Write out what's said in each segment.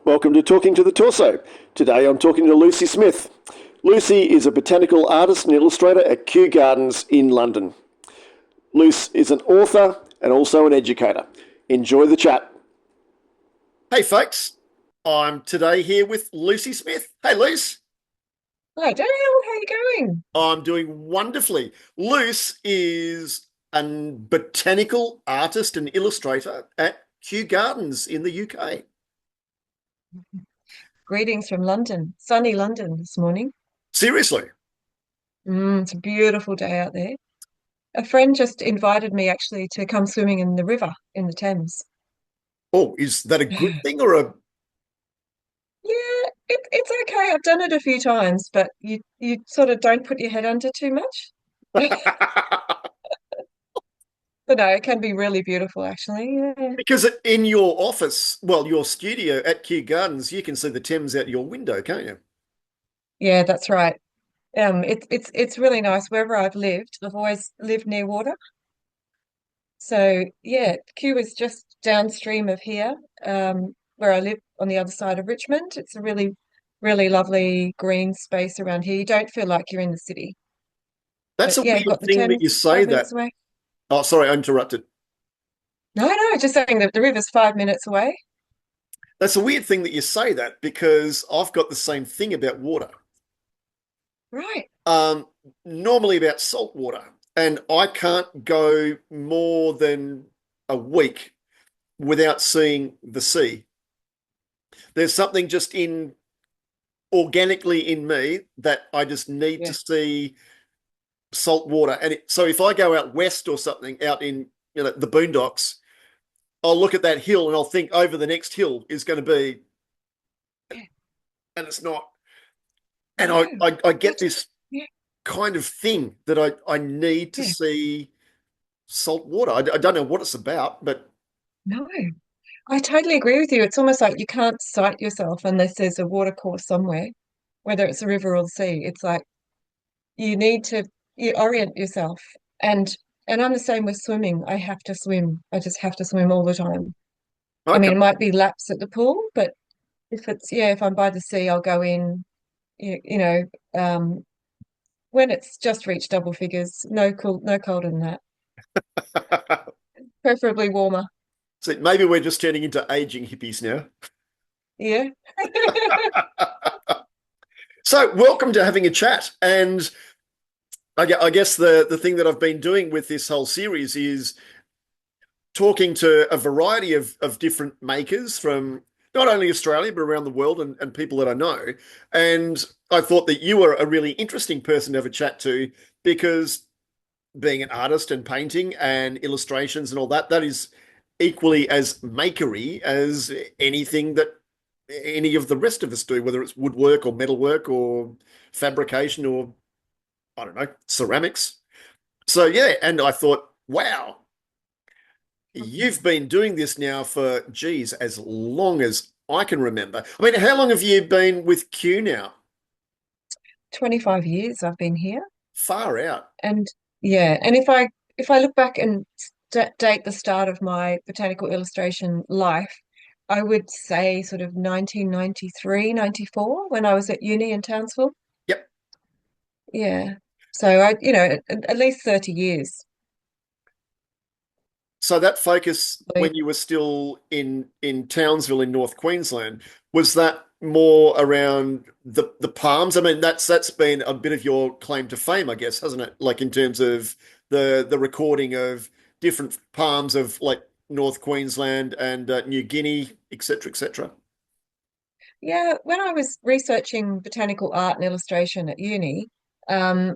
Welcome to Talking to the Torso. Today I'm talking to Lucy Smith. Lucy is a botanical artist and illustrator at Kew Gardens in London. Luce is an author and also an educator. Enjoy the chat. Hey folks, I'm today here with Lucy Smith. Hey Luce. Hi Daniel, how you going? I'm doing wonderfully. Luce is a botanical artist and illustrator at Kew Gardens in the UK. Greetings from London, sunny London this morning. Seriously? It's a beautiful day out there. A friend just invited me actually to come swimming in the river in the Thames. Oh, is that a good thing or a Yeah, it's okay. I've done it a few times, but you sort of don't put your head under too much. But no, it can be really beautiful actually. Yeah. because in your office, well, your studio at Kew Gardens, you can see the Thames out your window, can't you? Yeah, that's right. It's really nice. Wherever I've lived, I've always lived near water. So yeah, Kew is just downstream of here, where I live on the other side of Richmond. It's a really lovely green space around here. You don't feel like you're in the city. That's But a yeah, weird got the thing that you Thames say 5 minutes that. away. Oh, sorry, I interrupted. No, just saying that the river's 5 minutes away. That's a weird thing that you say that because I've got the same thing about water. Right. Um, Normally about salt water, and I can't go more than a week without seeing the sea. There's something just in organically in me that I just need to Yeah. see salt water. So if I go out west or something, out in the boondocks, I'll look at that hill and I'll think over the next hill is going to be, Yeah. and it's not. And No. I get That's this yeah, kind of thing that I need to yeah. see salt water. I don't know what it's about, but No. I totally agree with you. It's almost like you can't sight yourself unless there's a water course somewhere, whether it's a river or the sea. It's like you need to you orient yourself and I'm the same with swimming. I have to swim. I just have to swim all the time. I okay. mean, it might be laps at the pool, but if I'm by the sea, I'll go in, you know, um, when it's just reached double figures, no colder than that, preferably warmer. So maybe we're just turning into aging hippies now. Yeah. So welcome to having a chat. And I guess the thing that I've been doing with this whole series is talking to a variety of different makers from not only Australia, but around the world and people that I know. And I thought that you were a really interesting person to have a chat to because being an artist and painting and illustrations and all that, that is equally as makery as anything that any of the rest of us do, whether it's woodwork or metalwork or fabrication or, I don't know, ceramics. So, yeah, and I thought, wow, you've been doing this now for, geez, as long as I can remember. I mean, how long have you been with Q now? 25 years I've been here. Far out. And yeah, and if I look back and date the start of my botanical illustration life, I would say sort of 1993, 94, when I was at uni in Townsville. Yep. Yeah. So at least 30 years. So that focus when you were still in Townsville in North Queensland, was that more around the palms? I mean, that's been a bit of your claim to fame, I guess, hasn't it? Like in terms of the recording of different palms of like North Queensland and New Guinea, etc., etc. Yeah, when I was researching botanical art and illustration at uni, um,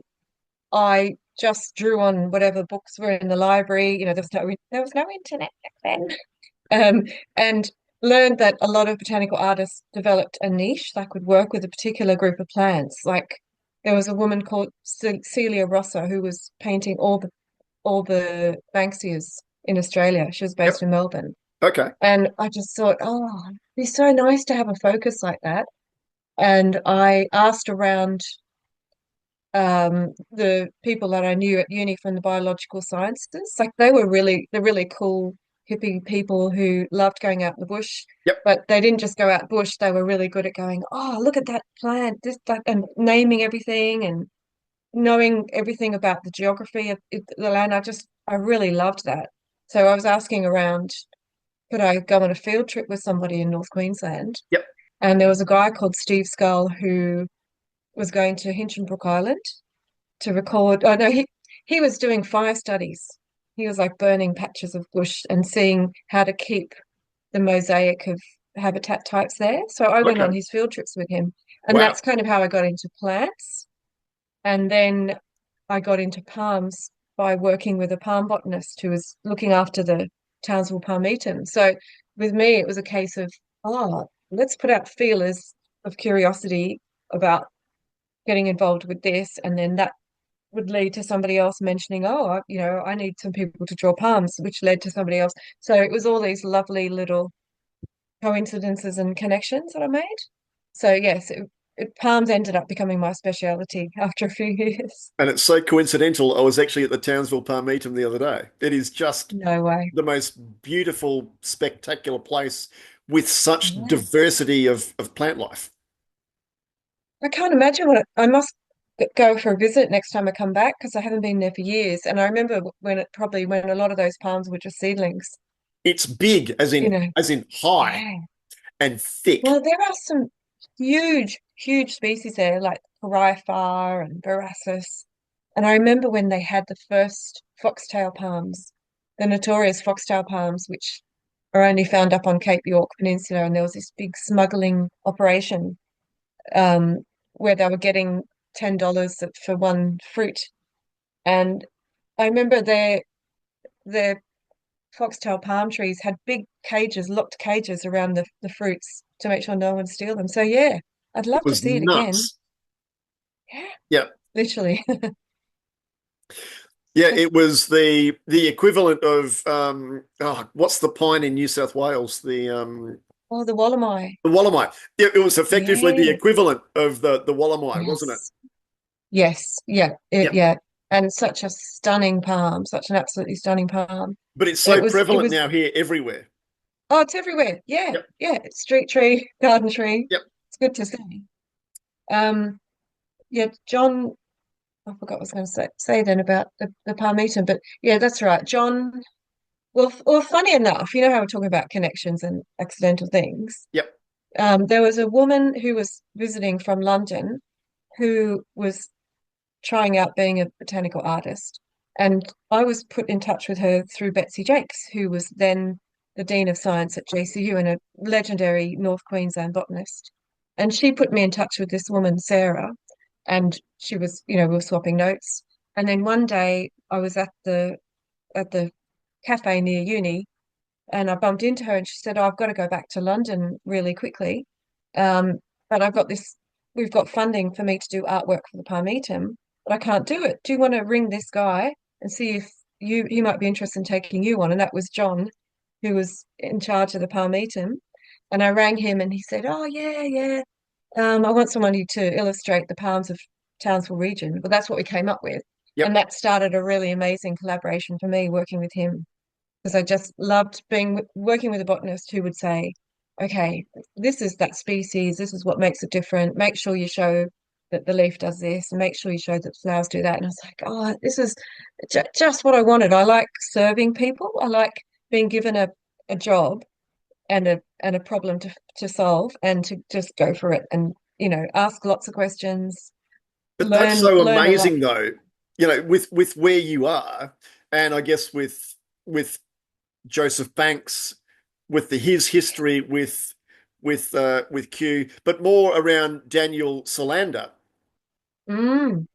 I just drew on whatever books were in the library. There was no internet back then. And learned that a lot of botanical artists developed a niche that could work with a particular group of plants. Like there was a woman called Celia Rossa who was painting all the Banksias in Australia. She was based Yep. in Melbourne. Okay. And I just thought, oh, it'd be so nice to have a focus like that. And I asked around the people that I knew at uni from the biological sciences. Like they're really cool hippie people who loved going out in the bush, Yep. but they didn't just go out bush, they were really good at going, oh, look at that plant, this, that, and naming everything and knowing everything about the geography of the land. I really loved that. So I was asking around, could I go on a field trip with somebody in North Queensland? Yep. And there was a guy called Steve Scull who was going to Hinchinbrook Island to record. Oh no, he was doing fire studies. He was like burning patches of bush and seeing how to keep the mosaic of habitat types there. So I went on Okay. his field trips with him, and Wow. that's kind of how I got into plants. And then I got into palms by working with a palm botanist who was looking after the Townsville palmetum. So with me, it was a case of, oh, let's put out feelers of curiosity about getting involved with this, and then that would lead to somebody else mentioning, oh, I need some people to draw palms, which led to somebody else. So it was all these lovely little coincidences and connections that I made. So yes, palms ended up becoming my speciality after a few years. And it's so coincidental. I was actually at the Townsville Palmetum the other day. It is just No way. the most beautiful, spectacular place with such Yeah. diversity of plant life. I can't imagine I must go for a visit next time I come back because I haven't been there for years. And I remember when a lot of those palms were just seedlings, It's big, you know. as in high Yeah. and thick. Well, there are some huge, huge species there, like Corypha and Borassus. And I remember when they had the first foxtail palms, the notorious foxtail palms, which are only found up on Cape York Peninsula, and there was this big smuggling operation um, where they were getting $10 for one fruit. And I remember their foxtail palm trees had big cages, locked cages around the fruits to make sure no one would steal them. So yeah, I'd It love to was see it again. nuts. Yeah, Yeah. literally. Yeah, it was the equivalent of what's the pine in New South Wales? Oh, the Wallamai. The Wallamai. It was effectively the Yeah. equivalent of the Wallamai, wasn't it? Yes. Yes. Yeah. Yeah. Yeah. And such a stunning palm, such an absolutely stunning palm. But it's It so was it prevalent was now here everywhere. oh, it's everywhere. Yeah. Yep. Yeah. It's street tree, garden tree. Yep. It's good to see. Um, yeah, John, I forgot what I was going to say then about the palm but yeah, that's right. John, well, funny enough, you know how we're talking about connections and accidental things. Yep. There was a woman who was visiting from London who was trying out being a botanical artist. And I was put in touch with her through Betsy Jakes, who was then the Dean of Science at GCU and a legendary North Queensland botanist. And she put me in touch with this woman, Sarah, and she was, we were swapping notes. And then one day I was at the cafe near uni and I bumped into her and she said, oh, I've got to go back to London really quickly. Um, but we've got funding for me to do artwork for the Palmetum, but I can't do it. Do you want to ring this guy and see if he might be interested in taking you on? And that was John, who was in charge of the Palmetum. And I rang him and he said, oh, yeah, yeah. I want somebody to illustrate the palms of Townsville region. But that's what we came up with. And Yep. that started a really amazing collaboration for me working with him because I just loved being working with a botanist who would say, okay, this is that species, this is what makes it different. Make sure you show that the leaf does this, and make sure you show that the flowers do that. And I was like, oh, this is just what I wanted. I like serving people. I like being given a job and a problem to solve and to just go for it and ask lots of questions, But that's learn so learn a lot. amazing though, with where you are, and I guess with Joseph Banks, with his history with Kew, but more around Daniel Solander. Mm,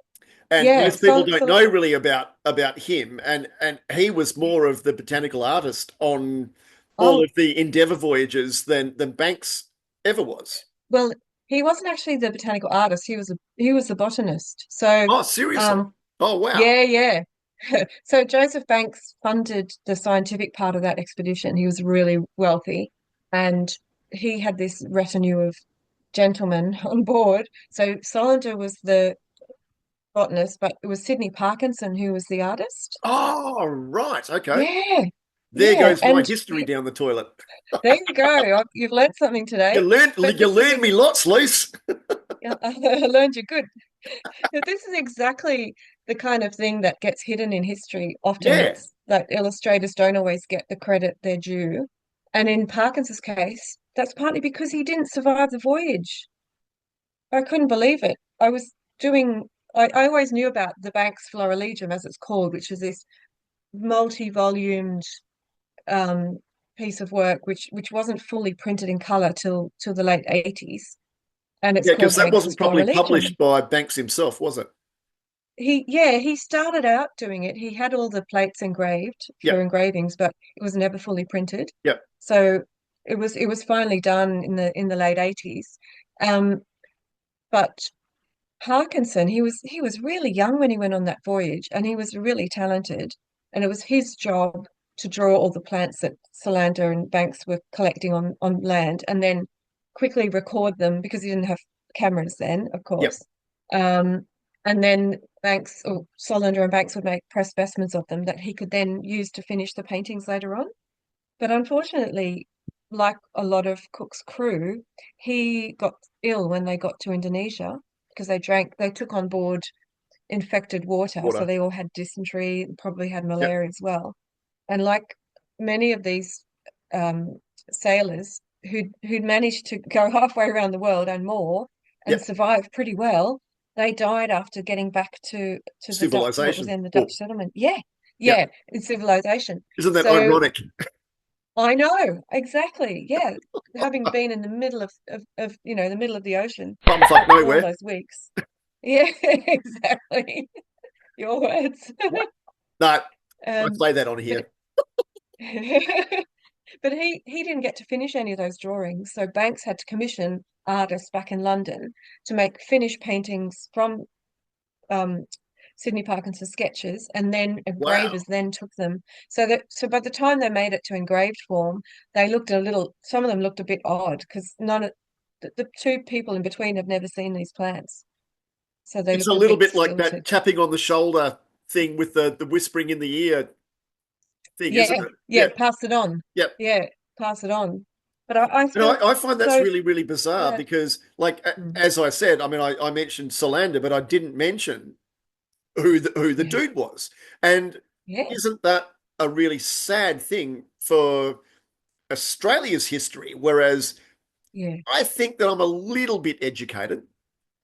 And yeah, most people so don't know really about him, and he was more of the botanical artist on all oh, of the Endeavour voyages than Banks ever was. well, he wasn't actually the botanical artist. He was a botanist. So, Oh, seriously? um, Oh, wow. yeah, yeah. So Joseph Banks funded the scientific part of that expedition. He was really wealthy, and he had this retinue of gentlemen on board. So Solander was the botanist, but it was Sydney Parkinson who was the artist. Oh, right. Okay. Yeah. There Yeah, goes my and history down the toilet. there you go. You've learned something today. But You this is learned me lots, Luce. I learned you're good. This is exactly the kind of thing that gets hidden in history. Often Yeah. it's that illustrators don't always get the credit they're due. And in Parkinson's case, that's partly because he didn't survive the voyage. I couldn't believe it. Doing, I always knew about the Banks Florilegium, as it's called, which is this multi-volumed um, piece of work which wasn't fully printed in color till the late 80s. And it's Yeah, because called that Banks's wasn't probably Florilegium. published by Banks himself, was it? He started out doing it. He had all the plates engraved for Yep. engravings, but it was never fully printed. Yep. So it was finally done in the late 80s. Um, but Parkinson, he was really young when he went on that voyage, and he was really talented. And it was his job to draw all the plants that Solander and Banks were collecting on land, and then quickly record them because he didn't have cameras then, of Yep. course. Um, and then Banks or Solander and Banks would make press specimens of them that he could then use to finish the paintings later on. But unfortunately, like a lot of Cook's crew, he got ill when they got to Indonesia because they took on board infected water. So Water. they all had dysentery, probably had Yep. malaria as well. And like many of these um, sailors who'd managed to go halfway around the world and more and Yep. survive pretty well, they died after getting back to the Dutch, what was Civilization. then the Dutch Oh, settlement. Yeah, yep. yeah, in civilization. Isn't that So ironic? I know, exactly. Yeah. Having been in the middle of the middle of the ocean Bumfuck for all nowhere. those weeks. Yeah, exactly. Your words. No, I Um, say that on but here. but he didn't get to finish any of those drawings, so Banks had to commission artists back in London to make finished paintings from um, Sydney Parkinson's sketches, and then Wow. engravers then took them. So by the time they made it to engraved form, they looked a little. Some of them looked a bit odd because none of the two people in between have never seen these plants, so they It's a looked a little bit bit like that stilted. tapping on the shoulder thing with the whispering in the ear thing, isn't Yeah, it? yeah, Yep. pass it on. Yep. Yeah, pass it on. But I And feel I find that's so really, really bizarre yeah. because, like, Mm. as I said, I mean, I mentioned Solander, but I didn't mention who the Yeah, dude was. And yeah, isn't that a really sad thing for Australia's history? Whereas yeah, I think that I'm a little bit educated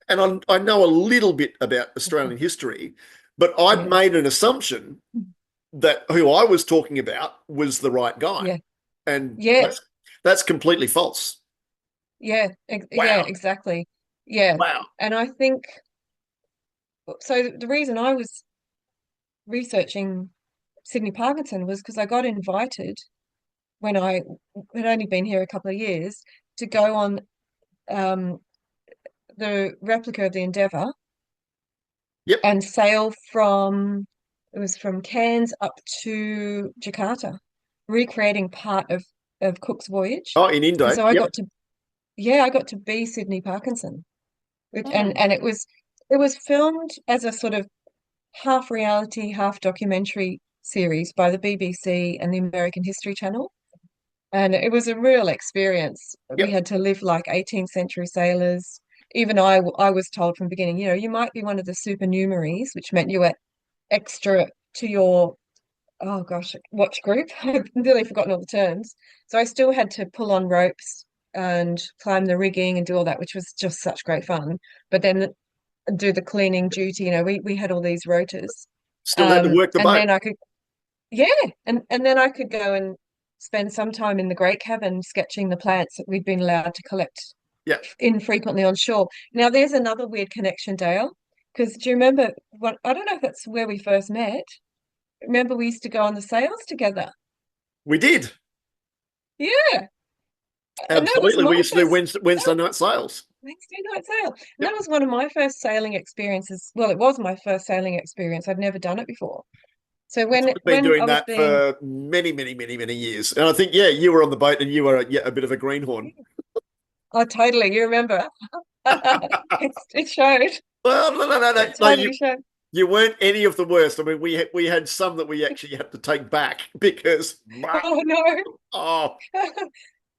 and I know a little bit about Australian history, but I'd yeah, made an assumption that who I was talking about was the right guy. yeah, And yeah, that's completely false. yeah, Wow. exactly. Yeah. Wow. And I think so the reason I was researching Sydney Parkinson was because I got invited when I had only been here a couple of years to go on um, the replica of the Endeavour Yep. and sail from Cairns up to Jakarta, recreating part of Cook's voyage. Oh, in And Indo. so Yep. I got to be Sydney Parkinson, Hmm. and it was filmed as a sort of half reality, half documentary series by the BBC and the American History Channel. And it was a real experience. We Yep. had to live like 18th century sailors. Even I was told from the beginning, you might be one of the supernumeraries, which meant you were extra to your, oh gosh, watch group. I've really forgotten all the terms. So I still had to pull on ropes and climb the rigging and do all that, which was just such great fun. But then do the cleaning duty, we had all these rotas. Still had to work the And boat. then I could yeah, and then I could go and spend some time in the Great Cabin sketching the plants that we'd been allowed to collect Yeah. infrequently on shore. Now, there's another weird connection, Dale, because do you remember what I don't know if that's where we first met. Remember we used to go on the sails together. We did. Yeah, and that was Absolutely. We my used to do first Wednesday night sales. Wednesday night sail. And Yep. that was one of my first sailing experiences. Well, it was my first sailing experience. I'd never done it before. So when We've been when doing I was that being for many, many, many, many years. And I think, yeah, you were on the boat and you were yeah, a bit of a greenhorn. oh, totally, you remember. It showed. Well, no, no, no, no. It No, totally showed. You weren't any of the worst. I mean, we had some that we actually had to take back because, Oh no, oh,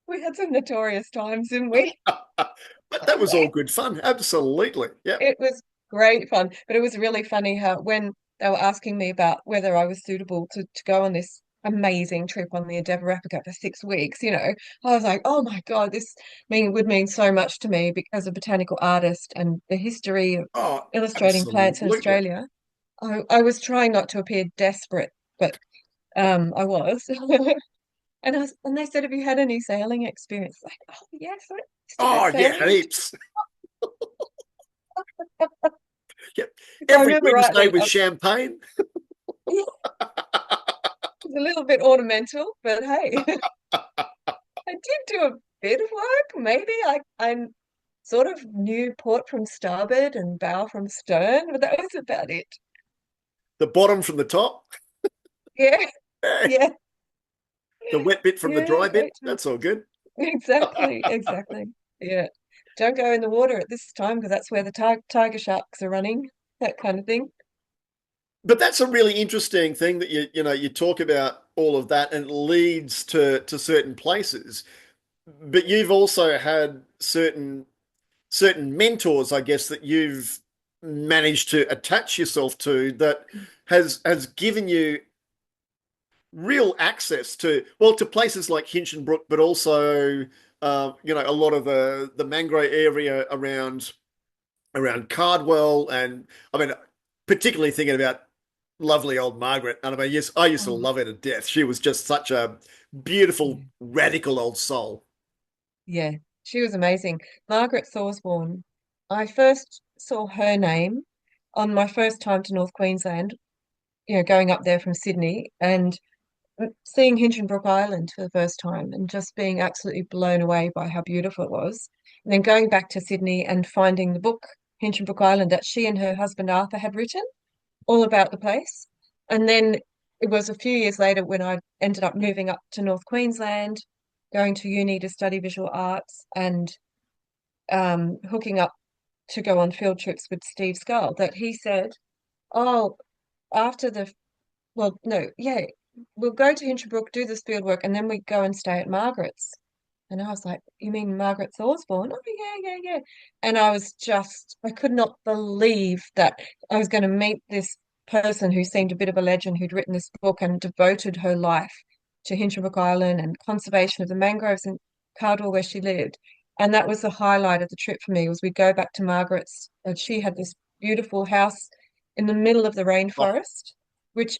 we had some notorious times, didn't we? but that was all good fun. Absolutely. Yeah. It was great fun, but it was really funny how when they were asking me about whether I was suitable to go on this amazing trip on the Endeavour Africa for 6 weeks, I was like, oh my God, this would mean so much to me because a botanical artist and the history of Oh, illustrating plants in absolutely. Australia. I was trying not to appear desperate, but I was. And they said, have you had any sailing experience? Like, oh yes, I used to go Oh, yeah, sailing. heaps. Yeah. If I Every remember Wednesday rightly, with champagne. yeah, it's a little bit ornamental, but hey, I did do a bit of work. Maybe I sort of knew port from starboard and bow from stern, but that was about it. The bottom from the top. Yeah, yeah, The wet bit from the yeah, dry bit. great time. That's all good. Exactly, exactly. Yeah. Don't go in the water at this time because that's where the tiger sharks are running, that kind of thing. But that's a really interesting thing that you talk about all of that and it leads to certain places. But you've also had certain mentors, I guess, that you've managed to attach yourself to that has given you real access to, well, to places like Hinchinbrook, but also a lot of the mangrove area around Cardwell, and I mean, particularly thinking about lovely old Margaret. And I mean, yes, I used to Oh, love her to death. She was just such a beautiful, yeah. radical old soul. Yeah, she was amazing. Margaret Thorsborn. I first saw her name on my first time to North Queensland, going up there from Sydney and seeing Hinchinbrook Island for the first time and just being absolutely blown away by how beautiful it was. And then going back to Sydney and finding the book, Hinchinbrook Island, that she and her husband Arthur had written, all about the place. And then it was a few years later when I ended up moving up to North Queensland, going to uni to study visual arts and hooking up to go on field trips with Steve Scull, that he said, oh, after the, well, no, yeah, we'll go to Hinchinbrook, do this field work, and then we go and stay at Margaret's. And I was like, you mean Margaret Thorsborn? Oh, yeah, yeah, yeah. And I could not believe that I was going to meet this person who seemed a bit of a legend who'd written this book and devoted her life to Hinchinbrook Island and conservation of the mangroves in Cardwell where she lived. And that was the highlight of the trip for me was we'd go back to Margaret's and she had this beautiful house in the middle of the Oh, rainforest, which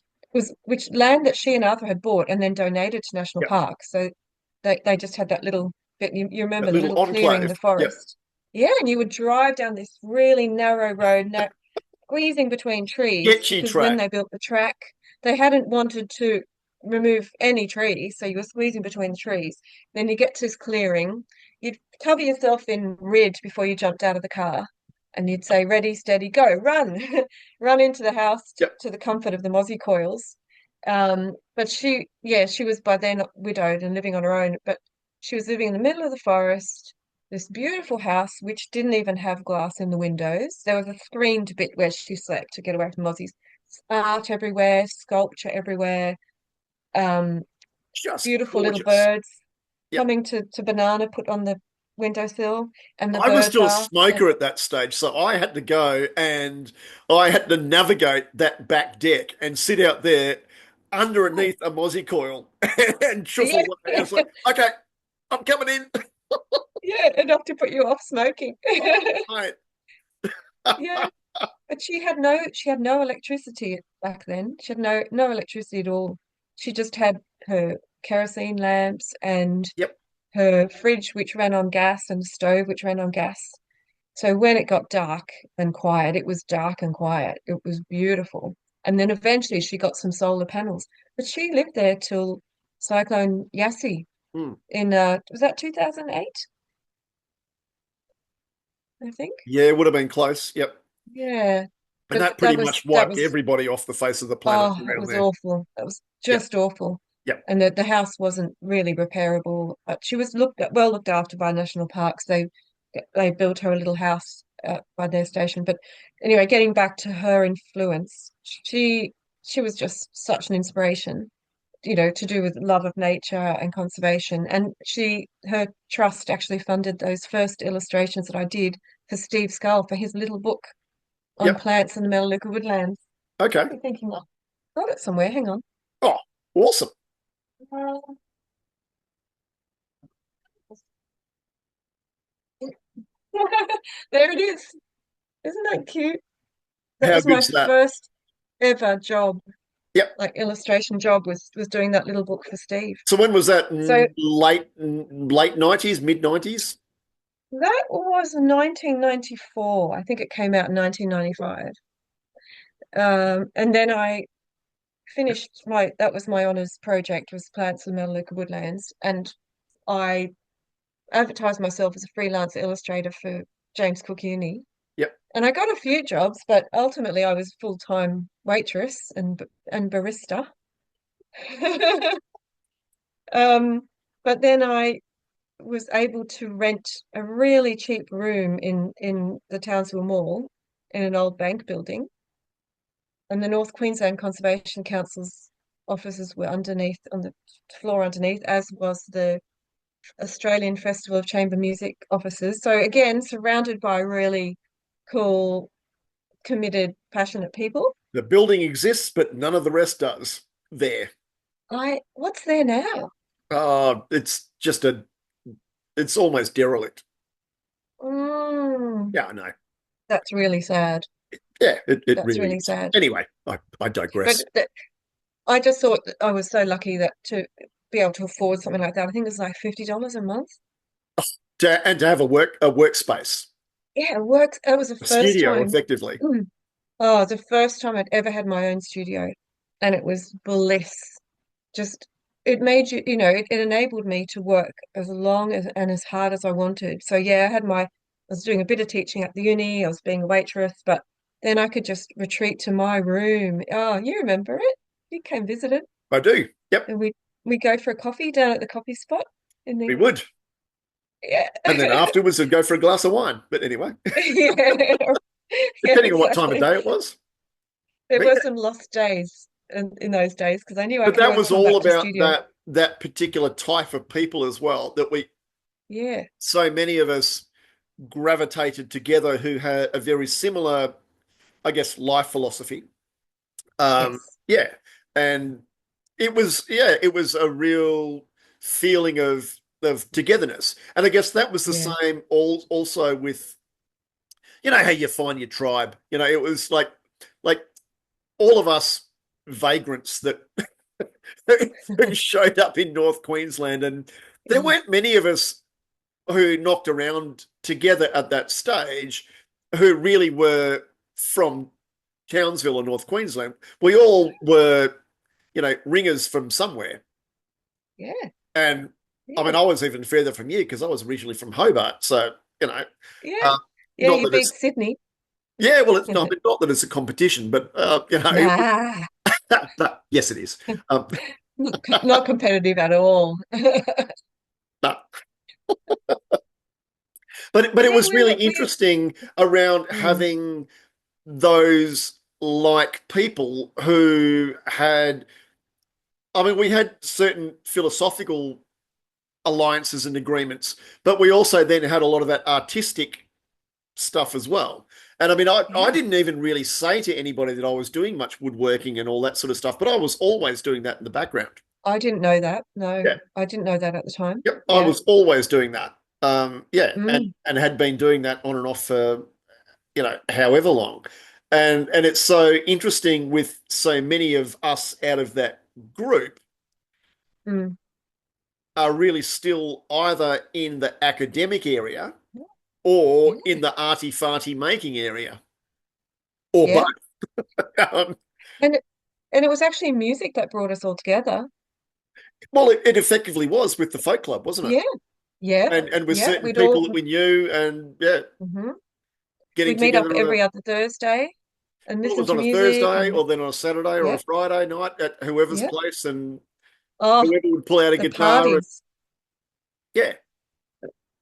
land that she and Arthur had bought and then donated to national yeah, parks. So they just had that little bit, you remember that the little little clearing in enclave. the Yeah, forest. Yeah, and you would drive down this really narrow road, squeezing between trees sketchy because when track. they built the track, they hadn't wanted to remove any trees, so you were squeezing between the trees. Then you get to this clearing, you'd cover yourself in rid before you jumped out of the car, and you'd say, "Ready, steady, go, run!" Run into the house Yeah. to the comfort of the mozzie coils. But yeah, she was by then widowed and living on her own, but she was living in the middle of the forest, this beautiful house which didn't even have glass in the windows. There was a screened bit where she slept to get away from mozzies. Art everywhere, sculpture everywhere, um, Just beautiful little gorgeous. birds Yeah. coming to banana put on the windowsill, and the I was birds still a are. smoker at that stage, so I had to go and I had to navigate that back deck and sit out there Oh, underneath a mozzie coil and yeah, shuffle away. It's like, okay, I'm coming in. yeah, enough to put you off smoking. Oh, mate. Yeah, but she had no electricity back then. She had no electricity at all. She just had her kerosene lamps and Yep. her fridge, which ran on gas, and stove, which ran on gas. So when it got dark and quiet, it was dark and quiet. It was beautiful. And then eventually she got some solar panels. But she lived there till Cyclone Yassi Hmm. in was that 2008, I think? Yeah, it would have been close. Yep. Yeah. And But that pretty that much was that wiped was everybody off the face of the planet oh, it around was there. awful. That was Yep. just awful. Yep. And the house wasn't really repairable. But she was well looked after by national parks. They built her a little house by their station. But anyway, getting back to her influence, she was just such an inspiration, to do with love of nature and conservation. And her trust actually funded those first illustrations that I did for Steve Scull for his little book on Yep. plants in the Melaleuca woodlands. Okay. I'm thinking, I've got it somewhere. Hang on. Oh, awesome. Uh, there it is. Isn't that cute? That How was my good's that? first ever job, Yep. like illustration job, was doing that little book for Steve. So when was that? So Late 90s, mid 90s? that was 1994. I think it came out in 1995. And then I finished that was my honours project, was plants in the Melaleuca woodlands, and I advertised myself as a freelance illustrator for James Cook Uni. Yep. And I got a few jobs, but ultimately I was full-time waitress and barista. Um, but then I was able to rent a really cheap room in the Townsville Mall in an old bank building, and the North Queensland Conservation Council's offices were underneath on the floor underneath, as was the Australian Festival of Chamber Music offices. So again, surrounded by really cool, committed, passionate people. The building exists, but none of the rest does there. What's there now? It's just it's almost derelict. Mm, Yeah, I know. that's really sad. Yeah, it That's really really is. sad. Anyway, I digress. But I just thought that I was so lucky that to be able to afford something like that. I think it was like $50 a month. And to have a workspace, Yeah, it works. It was the a first studio, time. effectively. Oh, the first time I'd ever had my own studio, and it was bliss. Just it made it enabled me to work as long as and as hard as I wanted. So yeah, I was doing a bit of teaching at the uni, I was being a waitress, but then I could just retreat to my room. Oh, you remember it? You came visit it, I do. Yep, and we go for a coffee down at the coffee spot in we the would. yeah. And then afterwards, we'd go for a glass of wine. But anyway, Yeah, yeah, depending on what time of exactly. day it was. There But were yeah, some lost days in those days because I knew I but could that always was come all back to about studio. that particular type of people as well. That we Yeah, so many of us gravitated together who had a very similar, I guess, life philosophy. yes, Yeah, and it was a real feeling of togetherness, and I guess that was the yeah. same also with how you find your tribe. It was like all of us vagrants that who showed up in North Queensland, and there Yeah. weren't many of us who knocked around together at that stage who really were from Townsville or North Queensland. We all were, ringers from somewhere. Yeah, And I mean, yeah, I was even further from you because I was originally from Hobart. So, you know, yeah, uh, yeah. not You that beat it's, Sydney. yeah, well, it's not, not that it's a competition, but, Nah, but yes, it is. Um, not competitive at all. but, but it Yeah, was really interesting around mm, having those like people who had, I mean, we had certain philosophical alliances and agreements, but we also then had a lot of that artistic stuff as well. And I mean, I yeah. didn't even really say to anybody that I was doing much woodworking and all that sort of stuff, but I was always doing that in the background. I didn't know that. No, Yeah. I didn't know that at the time. Yep. I Yeah. was always doing that. Yeah. Mm, And had been doing that on and off for, however long. And it's so interesting with so many of us out of that group mm. are really still either in the academic area or Yeah, in the arty-farty making area, or both. yeah. Um, And it was actually music that brought us all together. well, it effectively was with the folk club, wasn't it? Yeah, yeah, And with yeah. certain people that we knew, and yeah, Mhm. getting We'd meet up together on every other Thursday and well, it listen was to on a music Thursday and or then on a Saturday or a yeah, Friday night at whoever's yeah. place, and Oh, whoever would pull out a the guitar, and parties. yeah,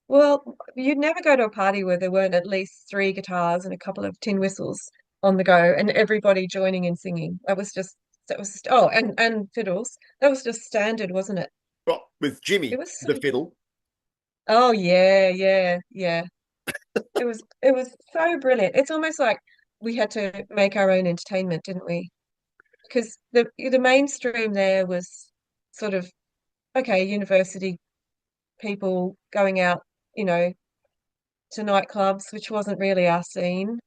Well, you'd never go to a party where there weren't at least three guitars and a couple of tin whistles on the go and everybody joining in singing. Oh, and fiddles. That was just standard, wasn't it? Well, with It Jimmy, was so the fiddle. Oh yeah, yeah, yeah. It was so brilliant. It's almost like we had to make our own entertainment, didn't we? Because the mainstream there was sort of okay, university people going out, you know, to nightclubs, which wasn't really our scene.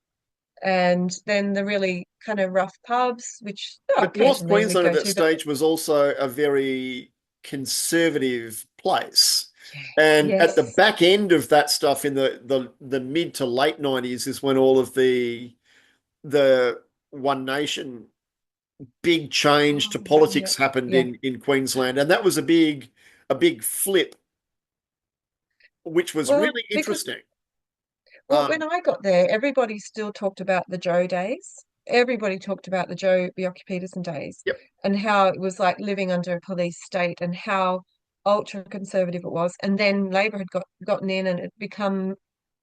And then the really kind of rough pubs, which But North occasionally we'd Queensland at go that to, but stage was also a very conservative place. yeah, And at the yes. back end of that stuff in the mid to late 90s is when all of the One Nation big change Oh, to yeah, politics happened yeah. in Queensland. And that was a big flip, which was Well, really because interesting. well, when Um, I got there, everybody still talked about the Joe days. Everybody talked about the Joe Bjelke Peterson days yep, and how it was like living under a police state and how ultra conservative it was. And then Labor had gotten in and it become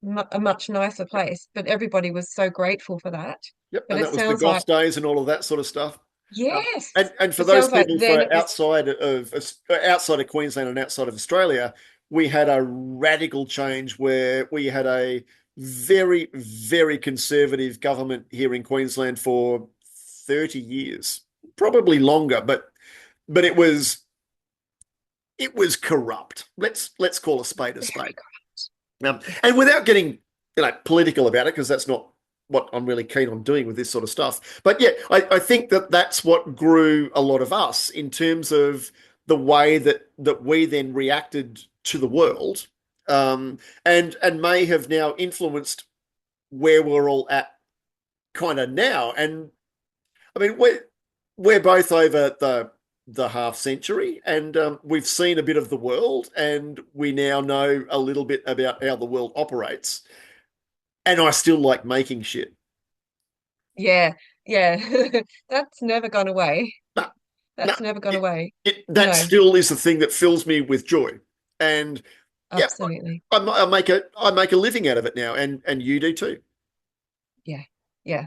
mu a much nicer place. But everybody was so grateful for that. yep. But And it that was the sounds like, Goss days and all of that sort of stuff. And yes, and for it those sounds like people then for it was, outside of Queensland and outside of Australia, we had a radical change where we had a very, very conservative government here in Queensland for 30 years, probably longer, but it was corrupt. Let's call a spade a very spade. good. And Yes. without getting political about it, because that's not what I'm really keen on doing with this sort of stuff. But yeah, I think that that's what grew a lot of us in terms of the way that we then reacted to the world, and may have now influenced where we're all at kind of now. And I mean, we're both over the half century, and we've seen a bit of the world, and we now know a little bit about how the world operates. And I still like making shit. Yeah, yeah. That's never gone away. No, no, That's never gone it, away. that No, still is the thing that fills me with joy. And yeah, absolutely. I make a living out of it now, and you do too. Yeah, yeah,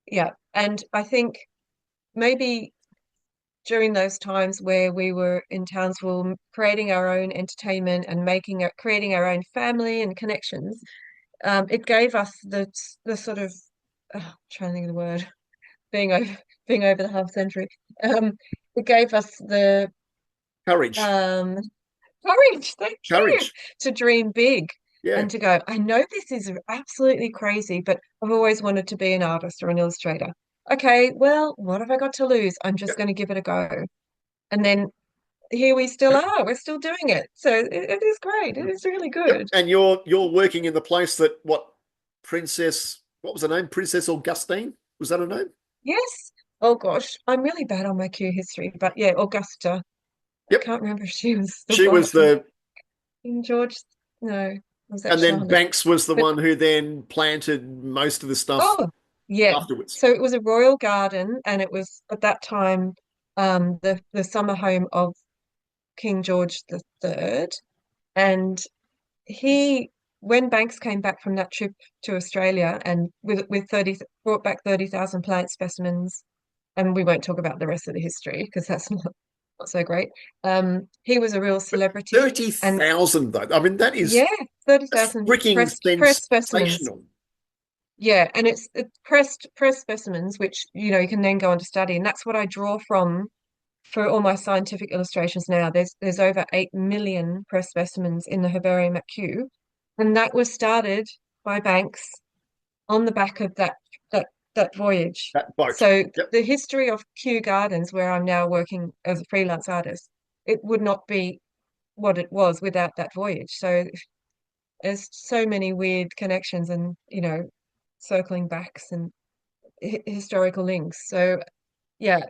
yeah. And I think maybe during those times where we were in Townsville creating our own entertainment and creating our own family and connections, it gave us the sort of trying to think of the word being over being over the half century. Um, it gave us the Courage, um courage, thank you, courage. to dream big Yeah, and to go, I know this is absolutely crazy, but I've always wanted to be an artist or an illustrator. Okay, well, what have I got to lose? I'm yeah. just going to give it a go. And then here we still are. We're still doing it. So it is great. It is really Yep. good. And you're working in the place that what was her name? Princess Augustine? Was that her name? Yes. Oh gosh, I'm really bad on my Q history, but yeah, Augusta. I Yep. can't remember if she was the She was wife of the King George. No, was that And then Charlotte? Banks was the But one who then planted most of the stuff oh, yeah. afterwards. So it was a royal garden, and it was at that time the summer home of King George the Third. And he, when Banks came back from that trip to Australia, and with 30 brought back 30,000 plant specimens, and we won't talk about the rest of the history because that's not so great. He was a real But celebrity, and 30,000 though. I mean, that is yeah, 30,000 freaking pressed specimens. sensational. Yeah, and it's pressed specimens, which you can then go on to study, and that's what I draw from for all my scientific illustrations now. There's over 8 million pressed specimens in the herbarium at Kew, and that was started by Banks on the back of that that voyage. That boat. So Yep. the history of Kew Gardens, where I'm now working as a freelance artist, it would not be what it was without that voyage. So there's so many weird connections and circling backs and historical links. So yeah,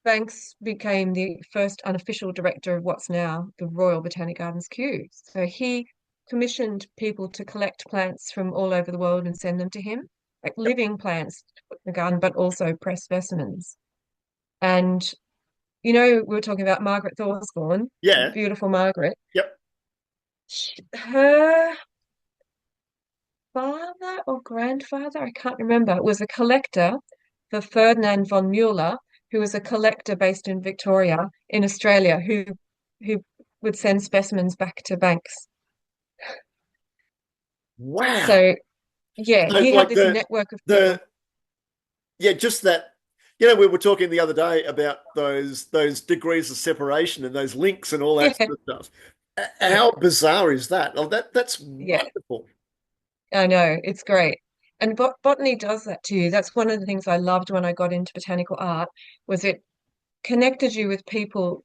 Banks became the first unofficial director of what's now the Royal Botanic Gardens Kew. So he commissioned people to collect plants from all over the world and send them to him, like living plants to put in the garden, but also pressed specimens. And we were talking about Margaret Thorsborn, Yeah. beautiful Margaret. Yep. Her. father or grandfather, I can't remember, was a collector for Ferdinand von Mueller, who was a collector based in Victoria in Australia, who would send specimens back to banks. Wow. So yeah, So he had like this network of the people. yeah, just that, we were talking the other day about those degrees of separation and those links and all that Yeah, sort of stuff. yeah, How bizarre is that? Oh, that's yeah. wonderful. I know, it's great. And botany does that to you. That's one of the things I loved when I got into botanical art was it connected you with people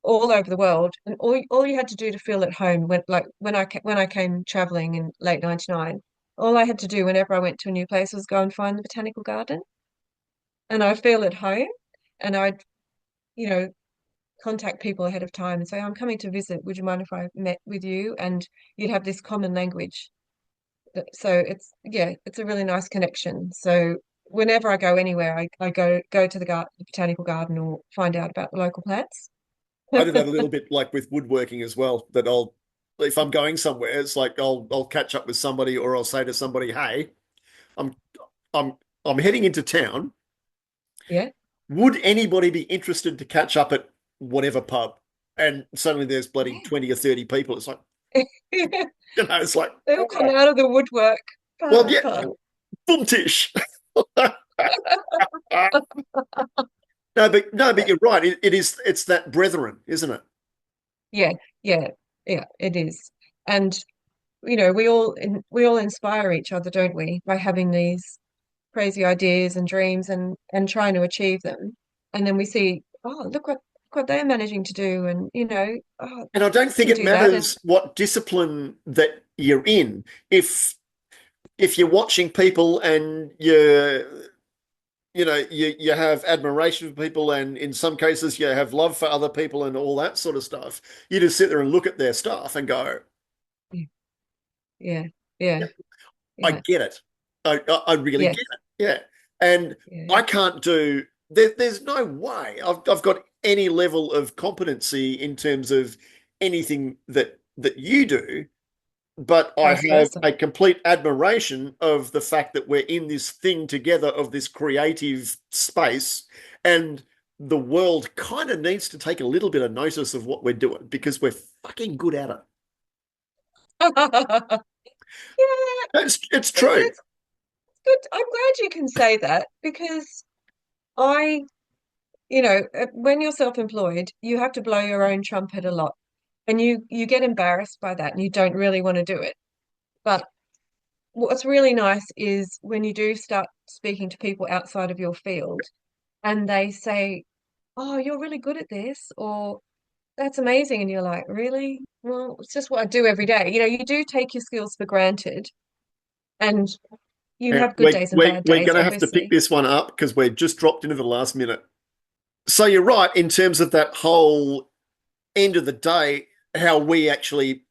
all over the world, and all you had to do to feel at home when I came traveling in late '99, all I had to do whenever I went to a new place was go and find the botanical garden, and I'd feel at home, and I'd you know contact people ahead of time and say, I'm coming to visit. Would you mind if I met with you? And you'd have this common language. So it's a really nice connection. So whenever I go anywhere, I go to the botanical garden or find out about the local plants. I do that a little bit like with woodworking as well, that if I'm going somewhere, it's like I'll catch up with somebody or I'll say to somebody, "Hey, I'm I'm I'm heading into town. Yeah. Would anybody be interested to catch up at whatever pub?" And suddenly there's bloody Yeah. 20 or 30 people. It's like, it's like, They all come oh, out of the woodwork. well, Fun, yeah, fun. boom tish. No, but you're right. It's that brethren, isn't it? Yeah, yeah, yeah, it is. And we all inspire each other, don't we, by having these crazy ideas and dreams and trying to achieve them. And then we see, oh, look what they're managing to do, and oh, And I don't I think can it do that. And matters what discipline that you're in. If you're watching people and you have admiration for people, and in some cases you have love for other people and all that sort of stuff, you just sit there and look at their stuff and go, yeah, yeah, "Yeah, I yeah, get it. I really yes, get it." Yeah. And yeah, I can't do there's no way I've got any level of competency in terms of anything that you do. But I vice have versa. a complete admiration of the fact that we're in this thing together of this creative space, and the world kind of needs to take a little bit of notice of what we're doing because we're fucking good at it. Yeah, It's true. it's good. I'm glad you can say that because I, when you're self-employed, you have to blow your own trumpet a lot, and you get embarrassed by that, and you don't really want to do it. But what's really nice is when you do start speaking to people outside of your field, and they say, "Oh, you're really good at this," or "That's amazing," and you're like, "Really? Well, it's just what I do every day." You do take your skills for granted, and you Yeah, have good days and bad we're days, going to have to pick obviously. this one up because we're just dropped into the last minute. So you're right in terms of that whole end of the day, how we actually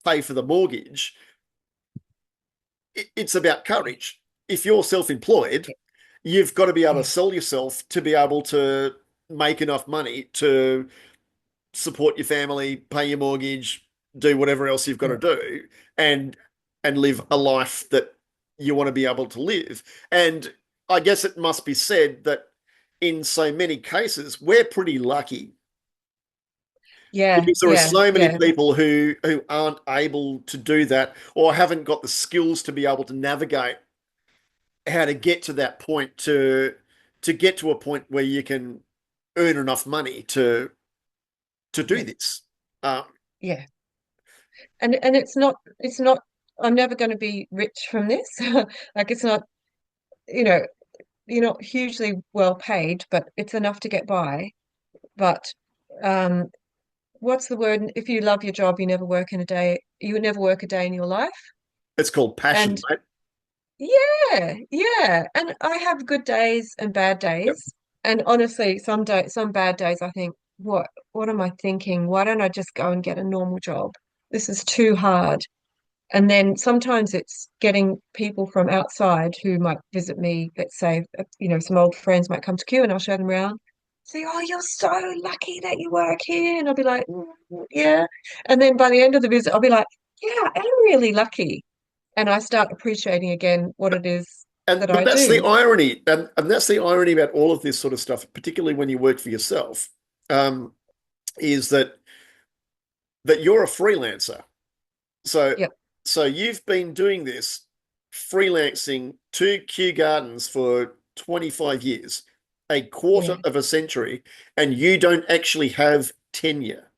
pay for the mortgage. It's about courage. If you're self-employed, you've got to be able to Yeah, sell yourself to be able to make enough money to support your family, pay your mortgage, do whatever else you've got to yeah, do, and live a life that you want to be able to live. And I guess it must be said that in so many cases, we're pretty lucky yeah, because there are yeah, so many yeah, people who aren't able to do that or haven't got the skills to be able to navigate how to get to that point to get to a point where you can earn enough money to do yeah, this. yeah. And it's not. I'm never going to be rich from this. Like it's not. You know, you're not hugely well paid, but it's enough to get by. But um, what's the word? If you love your job, you never work in a day. You would never work a day in your life. It's called passion, And mate. yeah, yeah. And I have good days and bad Yep. days. And honestly, some bad days, I think, what am I thinking? Why don't I just go and get a normal job? This is too hard. And then sometimes it's getting people from outside who might visit me. Let's say, some old friends might come to Kew and I'll show them around. Say, oh, you're so lucky that you work here. And I'll be like, yeah. And then by the end of the visit, I'll be like, yeah, I'm really lucky. and I start appreciating again what it is And that but I that's the do. irony, and that's the irony about all of this sort of stuff, particularly when you work for yourself, um, is that you're a freelancer. So Yep. so you've been doing this freelancing to Kew Gardens for 25 years, a quarter Yeah. of a century, and you don't actually have tenure.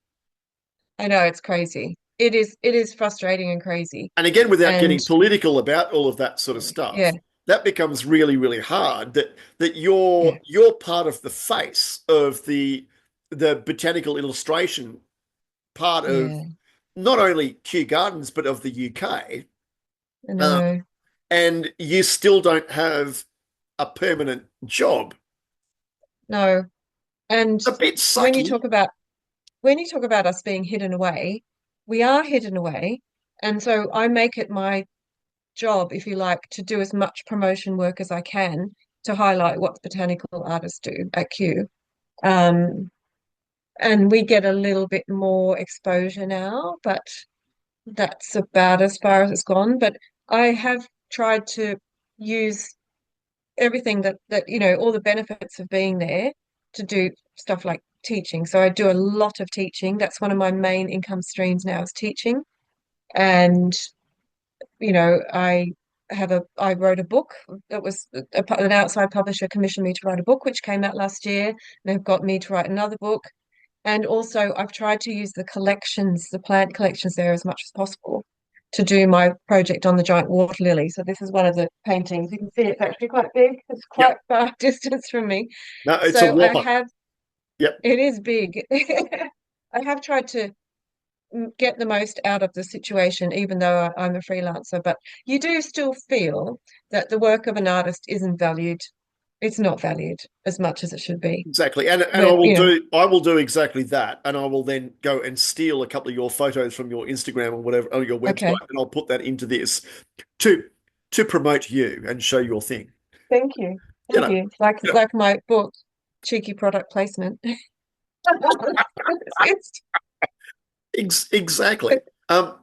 I know it's crazy. It is frustrating and crazy. And again, without And getting political about all of that sort of yeah, stuff, that becomes really, really hard. That yeah, you're part of the face of the botanical illustration part of yeah. not only Kew Gardens but of the UK. I Um, know. and you still don't have a permanent job. No. And A bit when you sucky. talk about when you talk about us being hidden away, we are hidden away. And so I make it my job, if you like, to do as much promotion work as I can to highlight what botanical artists do at Kew. Um, and we get a little bit more exposure now, but that's about as far as it's gone. But I have tried to use everything that all the benefits of being there to do stuff like teaching. So I do a lot of teaching. That's one of my main income streams now is teaching. And I wrote a book that was an outside publisher commissioned me to write a book, which came out last year. They've got me to write another book. And also, I've tried to use the collections, the plant collections there as much as possible to do my project on the giant water lily. So this is one of the paintings. You can see it's actually quite big. It's quite Yep. far distance from me. No, it's a So whopper. Yep. it is big. I have tried to get the most out of the situation, even though I'm a freelancer. But you do still feel that the work of an artist isn't valued. It's not valued as much as it should be. Exactly. And Where, I will do exactly that. And I will then go and steal a couple of your photos from your Instagram or whatever, or your website, okay, and I'll put that into this to to promote you and show your thing. thank you. You Thank know. you. Like Yeah, like my book, cheeky product placement. It's, exactly. but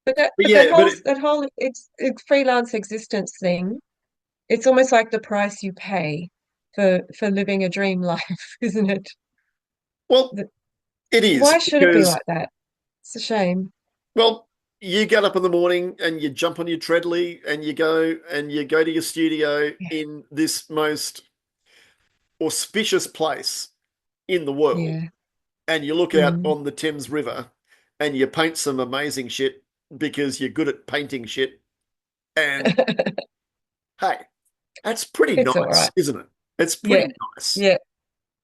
but that But but that yeah, but whole that whole it's freelance existence thing. It's almost like the price you pay for living a dream life, isn't it? well, The- it is Why should it be because like that? It's a shame. well, you get up in the morning and you jump on your treadly and you go to your studio Yeah. in this most auspicious place in the world, Yeah. and you look out Mm. on the Thames River and you paint some amazing shit because you're good at painting shit. And hey, that's pretty It's all nice, right. isn't it? It's Yeah. pretty nice. Yeah.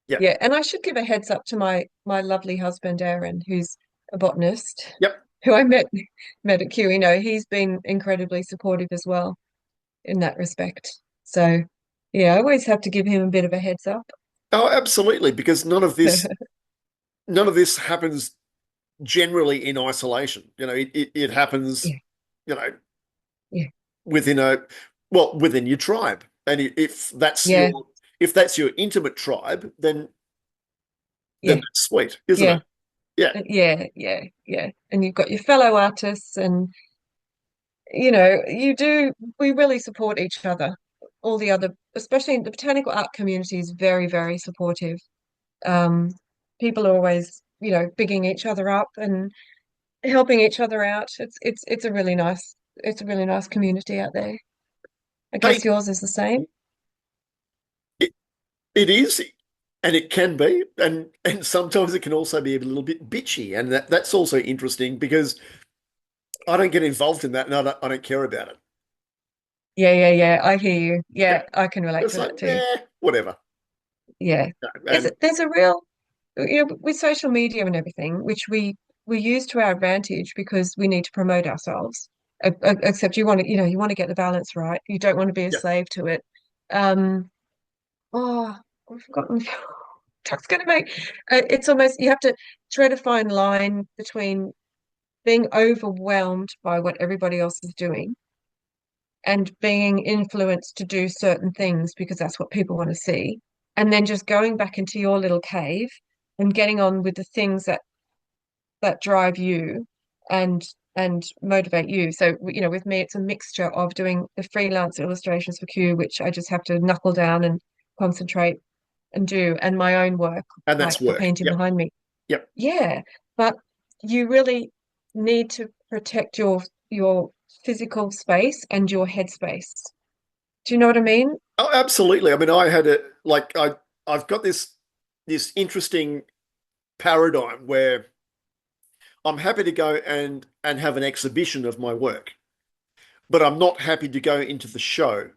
Yeah. Yeah. And I should give a heads up to my lovely husband, Aaron, who's a botanist, Yep. who I met at Kew. He's been incredibly supportive as well in that respect. So yeah, I always have to give him a bit of a heads up. Oh, absolutely. Because none of this happens generally in isolation. It happens, Yeah. you know, Yeah. within a within your tribe. And Yeah. if that's your intimate tribe, then Yeah. that's sweet, isn't Yeah. it? Yeah. Yeah. Yeah. Yeah. And you've got your fellow artists and we really support each other. All the other, especially in the botanical art community is very, very supportive. Um, People are always, bigging each other up and helping each other out. It's a really nice community out there. I guess Hey, yours is the same. it, it is, and it can be, and sometimes it can also be a little bit bitchy, and that's also interesting because I don't get involved in that, and I don't care about it. Yeah, yeah, yeah. I hear you. Yeah, Yeah, I can relate it's to like, that too. whatever. Yeah. And There's a real, with social media and everything, which we use to our advantage because we need to promote ourselves. Except you want to get the balance right. You don't want to be a yeah, slave to it. Um, oh, I've forgotten. It's going to make it's almost you have to tread a fine line between being overwhelmed by what everybody else is doing and being influenced to do certain things because that's what people want to see, and then just going back into your little cave and getting on with the things that drive you and and motivate you. So, with me, it's a mixture of doing the freelance illustrations for Kew, which I just have to knuckle down and concentrate and do, and my own work, And like that's the work. painting Yep. behind me. Yep. Yeah, but you really need to protect your physical space and your headspace. Do you know what I mean? Oh, absolutely. I mean, I had a like I've got this interesting paradigm where I'm happy to go and have an exhibition of my work, but I'm not happy to go into the show.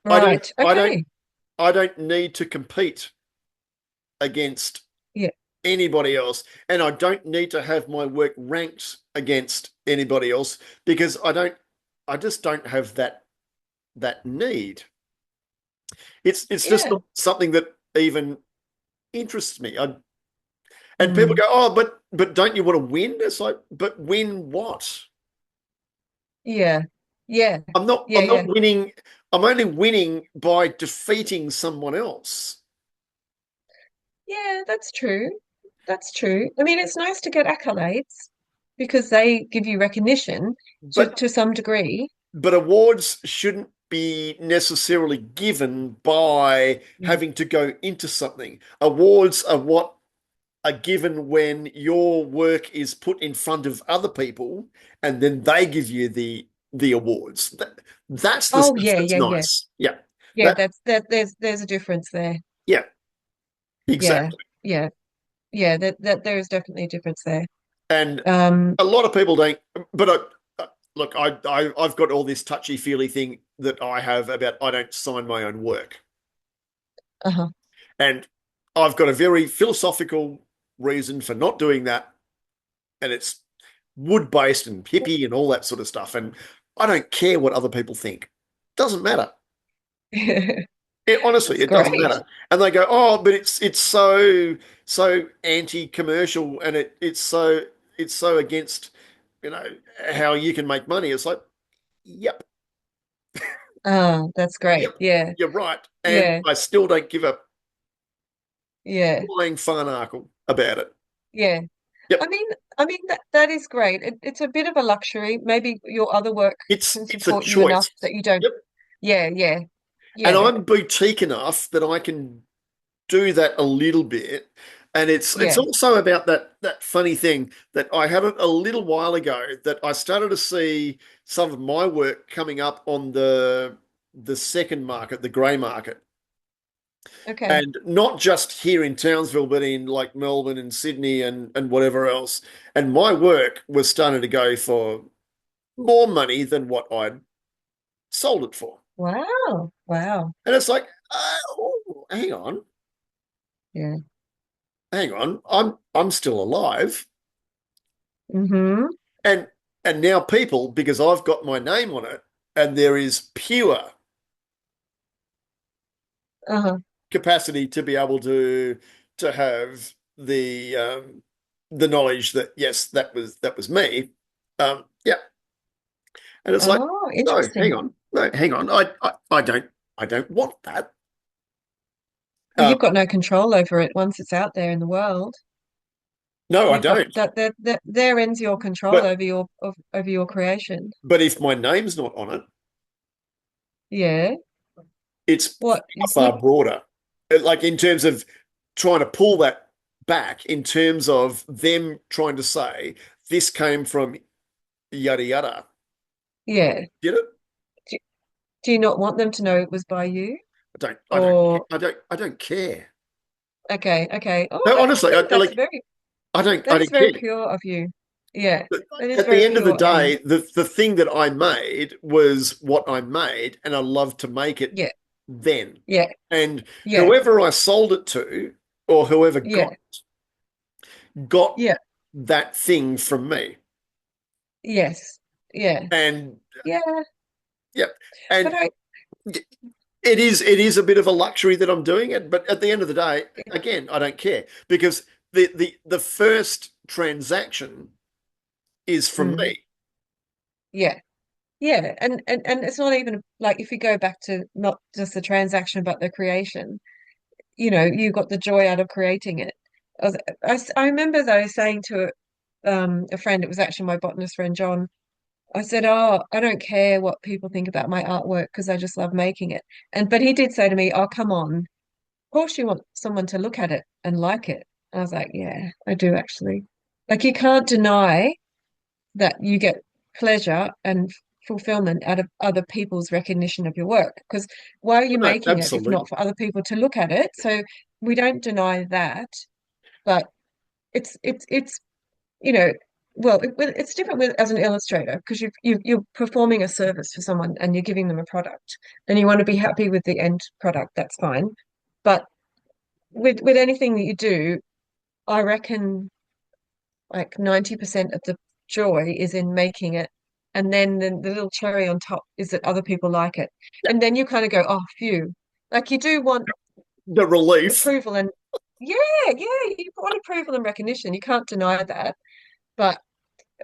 I don't Right. I don't Okay. I don't need to compete against Yeah. anybody else, and I don't need to have my work ranked against anybody else because I just don't have that need. It's just Yeah. not something that even interests me. And people Mm. go, "Oh, but don't you want to win?" It's like, "But win what?" Yeah. Yeah. Yeah. I'm not Yeah. winning. I'm only winning by defeating someone else. Yeah, that's true. That's true. I mean, it's nice to get accolades because they give you recognition to But some degree. awards shouldn't be necessarily given by Mm. having to go into something. Awards are what are given when your work is put in front of other people and then they give you the awards. That's the Oh, stuff yeah, that's yeah, yeah. nice. Yeah. Yeah, That there's a difference there. yeah, Yeah. exactly. Yeah. Yeah, that there is definitely a difference there. And Um, a lot of people don't, but look, I've got all this touchy-feely thing that I have about I don't sign my own work. uh-huh. And I've got a very philosophical reason for not doing that. And it's wood-based and hippie and all that sort of stuff. And I don't care what other people think. Doesn't matter. Honestly, That's it doesn't great. matter. And they go, "Oh, but it's so anti-commercial and it's so against, you know, how you can make money." It's like, "Yep, Oh, that's great. yep, Yeah. you're right." And Yeah. I still don't give a Yeah. flying farnacle about it. Yeah. I Yep. mean, that is great. It's a bit of a luxury. Maybe your other work can It's a support you enough choice. that you don't. Yep. Yeah, yeah, And yeah, I'm boutique enough that I can do that a little bit. And it's yeah. also about that funny thing that I had it a little while ago that I started to see some of my work coming up on the second market, the grey market. Okay. And not just here in Townsville, but in like Melbourne and Sydney and whatever else. And my work was starting to go for more money than what I'd sold it for. Wow. Wow. And it's like, oh, hang on, Yeah. hang on, I'm still alive. Mm-hmm. And now people, because I've got my name on it, and there is pure Uh-huh. capacity to be able to have the knowledge that yes, that was me. Yeah, and it's like, Oh, no, hang interesting. on, no, hang on, I don't want that. Well, Um, you've got no control over it once it's out there in the world. no, I You've got don't. that there ends your control But over over your creation. if my name's not on it, Yeah. it's What would far broader. Like in terms of trying to pull that back, in terms of them trying to say this came from yada yada. yeah. Get it? Do, do you not want them to know it was by you? I Or I don't care. okay, okay. Oh, No, I honestly, think that's like I that is don't very care. pure of you. Yeah, But that is at the very end of the pure and day, the thing that I made was what I made, and I love to make it yeah, then. yeah, And yeah, whoever I sold it to, or whoever yeah, got yeah, that thing from me. yes, yeah, And yeah. yep. But And I it is a bit of a luxury that I'm doing it, but at the end of the day, again, I don't care because the first transaction is from mm, me. yeah, yeah, and it's not even like if you go back to not just the transaction but the creation, you got the joy out of creating it. I remember though saying to a friend, it was actually my botanist friend John. I said, "Oh, I don't care what people think about my artwork because I just love making it." And but he did say to me, "Oh, come on. Of course you want someone to look at it and like it." And I was like, "Yeah, I do actually." Like you can't deny that you get pleasure and fulfillment out of other people's recognition of your work. Because why are you No, making it if not absolutely. for other people to look at it? So we don't deny that, but it's you know, well, it's different with as an illustrator because you're performing a service for someone and you're giving them a product and you want to be happy with the end product. That's fine, but with anything that you do, I reckon like 90% of the joy is in making it. And then the little cherry on top is that other people like it. Yeah, And then you kind of go, oh, phew. Like you do want the relief. approval and yeah, yeah, you want approval and recognition. You can't deny that. But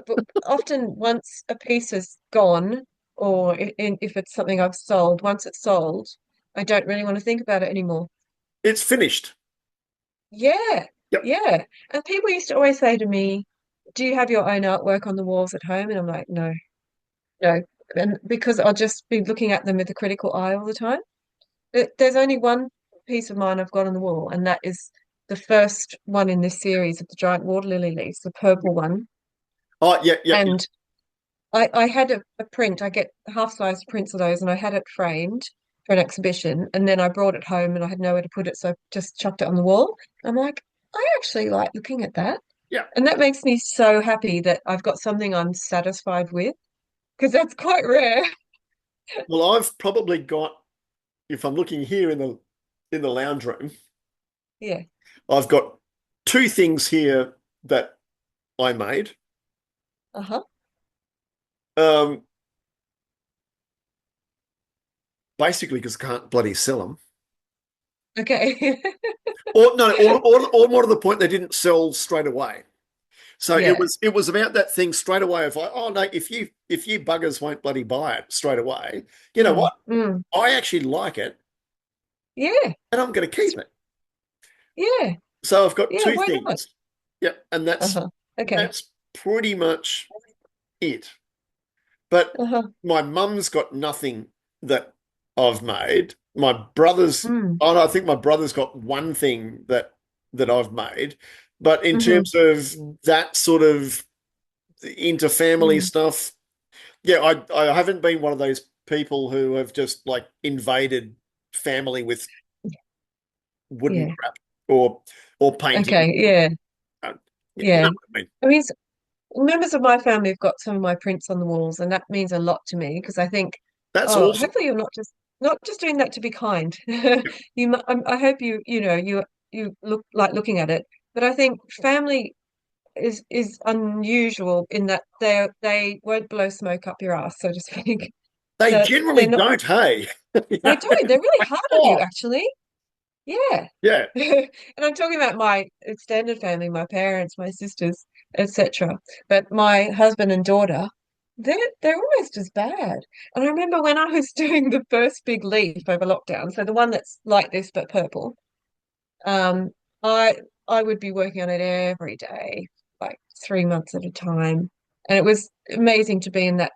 but often once a piece is gone, or if it's something I've sold, once it's sold, I don't really want to think about it anymore. It's finished. Yeah, Yep. yeah. And people used to always say to me, "Do you have your own artwork on the walls at home?" And I'm like, "No, no." And because I'll just be looking at them with a critical eye all the time. There's only one piece of mine I've got on the wall, and that is the first one in this series of the giant water lily leaves, the purple one. Oh, yeah, yeah, yeah. And I had a print. I get half-size prints of those, and I had it framed for an exhibition. And then I brought it home, and I had nowhere to put it, so I just chucked it on the wall. I'm like, I actually like looking at that, Yeah. and that makes me so happy that I've got something I'm satisfied with because that's quite rare. Well, I've probably got, if I'm looking here in the lounge room, Yeah. I've got two things here that I made. Uh-huh. Um, basically because I can't bloody sell them. Okay. Or no, or more to the point, they didn't sell straight away. So Yeah. it was about that thing straight away of like, oh no, if you buggers won't bloody buy it straight away, you know Mm, what? mm. I actually like it Yeah. and I'm going to keep it. Yeah. So I've got Yeah. two Why not? things. Yep, and Uh-huh. Okay. that's pretty much it. But Uh-huh. my mum's got nothing that I've made. My brother's, Mm. oh no, I think my brother's got one thing that I've made. But in Mm-hmm. terms of that sort of interfamily Mm. stuff, yeah, I haven't been one of those people who have just like invaded family with wooden Yeah. crap or painting. Okay. Yeah. Uh, you know Yeah. what I mean? I mean, members of my family have got some of my prints on the walls, and that means a lot to me because I think, That's oh, awesome. hopefully you're not just doing that to be kind. I hope you look like looking at it, but I think family is unusual in that they won't blow smoke up your ass, so to speak. They That generally they're not. don't, hey. They do. They're really hard on you, Oh, actually. Yeah. yeah. And I'm talking about my extended family, my parents, my sisters, etc. But my husband and daughter, they're almost as bad. And I remember when I was doing the first big leaf over lockdown, so the one that's like this but purple, um, I I would be working on it every day, like 3 months at a time. And it was amazing to be in that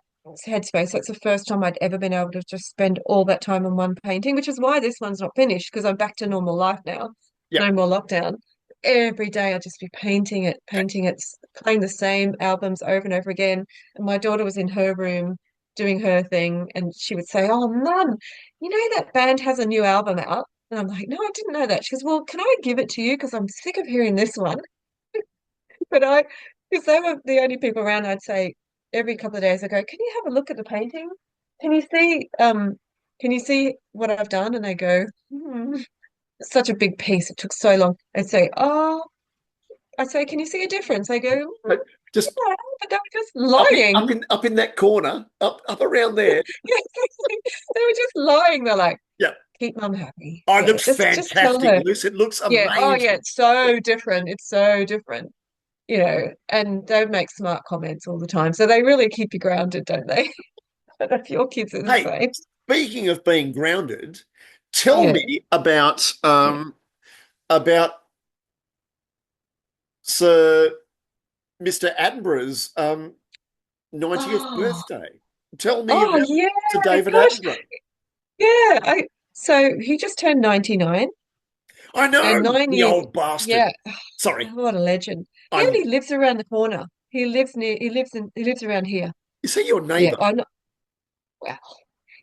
headspace. That's the first time I'd ever been able to just spend all that time on one painting, which is why this one's not finished, because I'm back to normal life now. Yeah. No more lockdown. Every day I'd just be painting it, playing the same albums over and over again. And my daughter was in her room doing her thing, and she would say, "Oh, Mum, you know that band has a new album out?" And I'm like, "No, I didn't know that." She goes, "Well, can I give it to you? Because I'm sick of hearing this one." But because they were the only people around, I'd say every couple of days I go, "Can you have a look at the painting? Can you see can you see what I've done?" And they go, "Hmm, it's such a big piece. It took so long." I'd say, "Oh," I'd say, "Can you see a difference?" They go, But just "Yeah, but they were just lying." up in that corner, up around there. Yeah, they were just lying. They're like, Yeah. "Keep Mum happy." Oh, it Yeah, looks just tell fantastic, her. Luce. It looks Yeah. Oh, yeah. amazing. It's so different. It's so different. And they make smart comments all the time. So they really keep you grounded, don't they? I don't know if your kids are the Hey, same. speaking of being grounded, tell Yeah, me yeah. about so Mr. Attenborough's 90th Oh, birthday. Tell me oh about yeah, Sir David gosh, Attenborough. yeah. So he just turned 99, I know, and 9 years. the old bastard. Yeah, Sorry, what a legend. He I'm. only lives around the corner. He lives around here. Is he your Yeah, neighbour? I'm not. Well,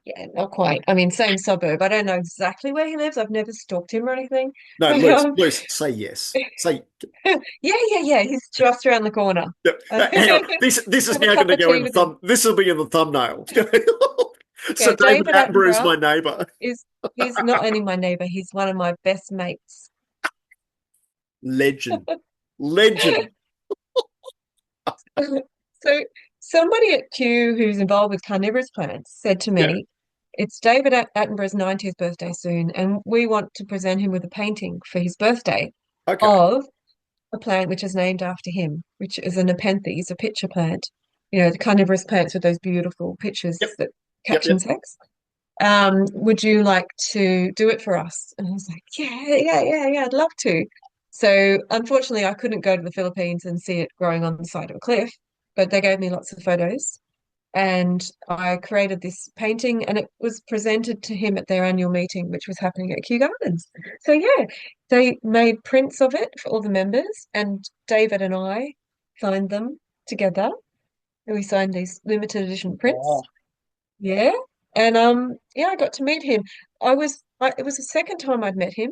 yeah, not quite. I mean, same suburb. I don't know exactly where he lives. I've never stalked him or anything. No, But Luce, say yes. Say yeah. He's just around the corner. yep. Hang on. This is Have a now going cup to of go tea in the with him. thumb. This will be in the thumbnail. So Yeah, David David Attenborough is Attenborough my neighbour. is he's not only my neighbor, he's one of my best mates. Legend, legend. So somebody at Kew who's involved with carnivorous plants said to Yeah. me, it's David Attenborough's 90th birthday soon, and we want to present him with a painting for his birthday Okay. of a plant which is named after him, which is a nepenthes, a pitcher plant. You know, the carnivorous plants with those beautiful pitchers Yep. that Yep. catch Yep. insects. Would you like to do it for us? And I was like, yeah, I'd love to. So unfortunately, I couldn't go to the Philippines and see it growing on the side of a cliff, but they gave me lots of photos. And I created this painting, and it was presented to him at their annual meeting, which was happening at Kew Gardens. So yeah, they made prints of it for all the members, and David and I signed them together. We signed these limited edition Oh, prints. Yeah. And yeah, I got to meet him. It was the second time I'd met him,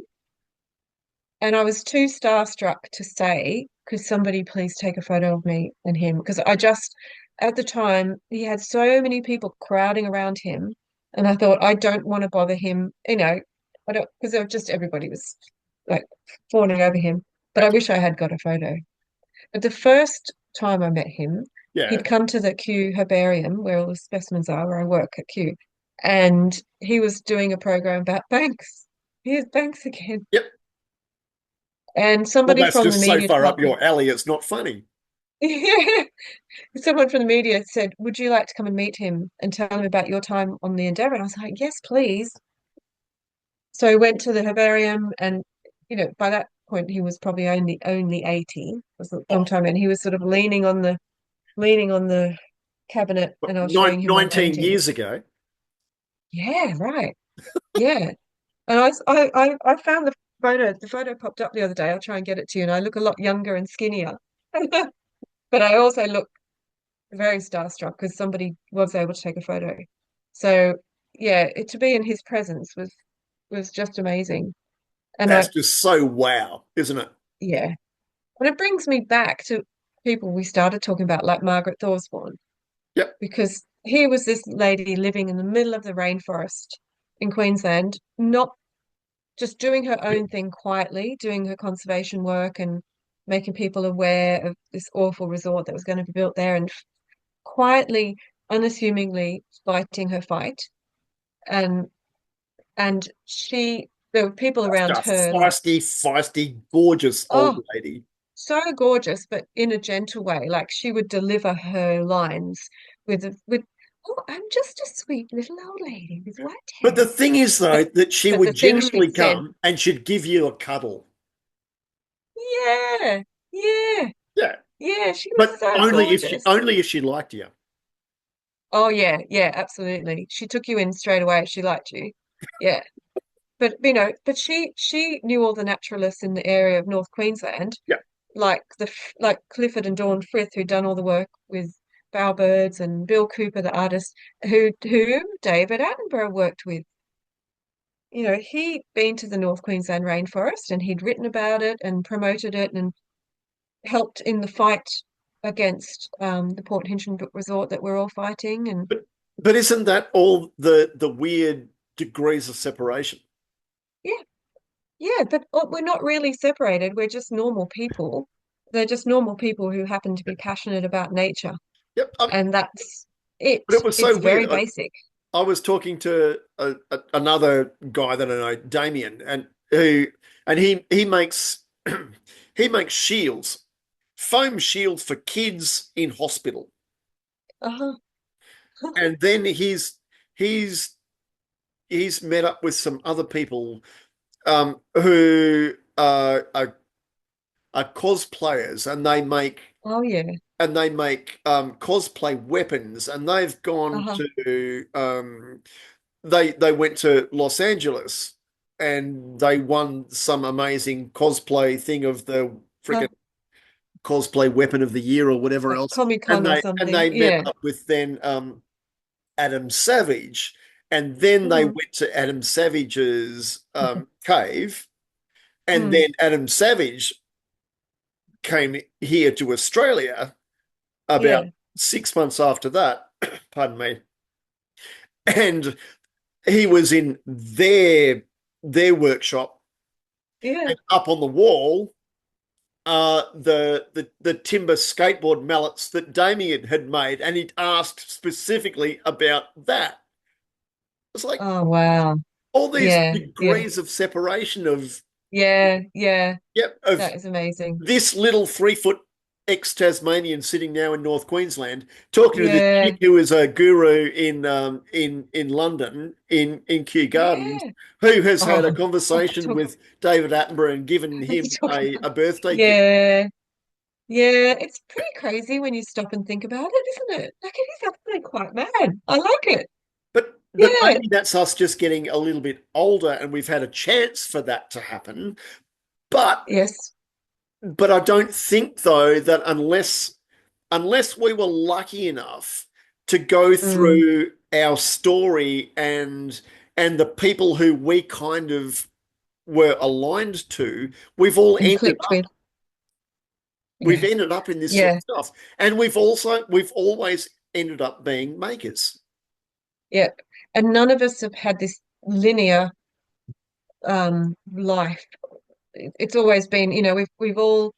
and I was too starstruck to say, could somebody please take a photo of me and him? Because I just at the time he had so many people crowding around him, and I thought I don't want to bother him, I don't because just everybody was like fawning over him. But I okay. wish I had got a photo. But the first time I met him, Yeah. he'd come to the Kew Herbarium where all the specimens are, where I work at Kew, and he was doing a program about banks. Here's banks again. Yep. And Well, somebody that's from the just so media far up department, your alley. It's not funny. someone from the media said, would you like to come and meet him and tell him about your time on the Endeavour? And I was like, yes, please. So I went to the herbarium, and by that point he was probably only 80. It was a long Oh, time, and he was sort of leaning on the cabinet, and I was showing him my 19 paintings. years ago. Yeah, right. Yeah. And I found the photo. The photo popped up the other day. I'll try and get it to you. And I look a lot younger and skinnier. But I also look very starstruck because somebody was able to take a photo. So yeah, to be in his presence was just amazing. And That's just so wow, isn't it? yeah. And it brings me back to people we started talking about, like Margaret Thorsborn, Yep. because here was this lady living in the middle of the rainforest in Queensland, not just doing her own thing quietly, doing her conservation work and making people aware of this awful resort that was going to be built there, and quietly, unassumingly fighting her fight. And there were people around Just her like, feisty, feisty, gorgeous old oh, lady. so gorgeous, but in a gentle way. Like she would deliver her lines with, oh, I'm just a sweet little old lady with white But the hair. thing is, But though, that she but would the things genuinely she'd said, come and she'd give you a cuddle. yeah, yeah, Yeah. yeah, she was But so gorgeous. only if she liked you. Oh yeah, absolutely. She took you in straight away if she liked you. Yeah. But she knew all the naturalists in the area of North Queensland, Yeah. like Clifford and Dawn Frith, who'd done all the work with bowerbirds, and Bill Cooper, the artist, whom David Attenborough worked with. He'd been to the North Queensland rainforest, and he'd written about it and promoted it and helped in the fight against the Port Hinchinbrook resort that we're all fighting. And But isn't that all the weird degrees of separation? yeah, yeah, but we're not really separated. We're just normal people. They're just normal people who happen to be passionate about nature. Yep. And that's it. But it was so It's weird. very basic. I was talking to another guy that I know, Damien, and he makes he makes shields, foam shields for kids in hospital, Uh-huh. and then he's he's met up with some other people who are are cosplayers, and Oh yeah. they make cosplay weapons, and they've gone Uh-huh. to they went to Los Angeles and they won some amazing cosplay thing of the Huh. freaking cosplay weapon of the year or whatever Like else. Comic-Con or And something. they met Yeah. up with then Adam Savage, and then they Mm. went to Adam Savage's cave, and Mm. then Adam Savage came here to Australia about Yeah. 6 months after that. Pardon me. And he was in their workshop, Yeah. and up on the wall the timber skateboard mallets that Damien had made, and he'd asked specifically about that. It's like Oh wow. all these Yeah. Yeah. degrees of separation of, Yeah. Yeah. yep, of That is amazing. this little 3 foot ex-Tasmanian sitting now in North Queensland talking to this Yeah. chick who is a guru in London in Kew Gardens, Yeah. who has had a Oh, I could conversation talk. with David Attenborough and given I could him talk a about. birthday gift. Yeah. Yeah. It's pretty crazy when you stop and think about it, isn't it? Like it is actually quite mad. I like it. But Yeah. maybe that's us just getting a little bit older and we've had a chance for that to happen. But Yes. I don't think though that unless we were lucky enough to go Mm. through our story and the people who we kind of were aligned to, And clicked with. we've Yeah. ended up in this sort Yeah. of stuff. And we've always ended up being makers. Yeah. And none of us have had this linear life. It's always been, we've all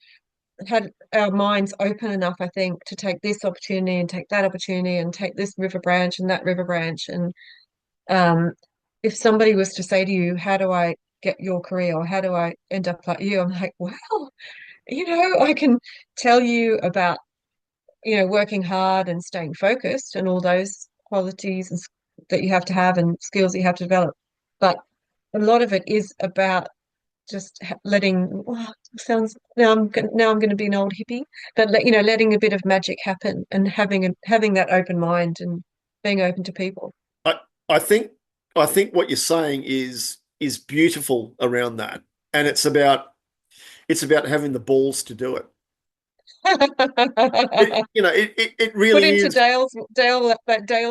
had our minds open enough, I think, to take this opportunity and take that opportunity and take this river branch and that river branch. And um, if somebody was to say to you, how do I get your career or how do I end up like you? I'm like, well, I can tell you about, working hard and staying focused and all those qualities that you have to have and skills that you have to develop. But a lot of it is about just letting sounds now I'm going to be an old hippie, but letting a bit of magic happen and having that open mind and being open to people. I I think what you're saying is beautiful around that. And it's about having the balls to do it. It Put really into is. Dale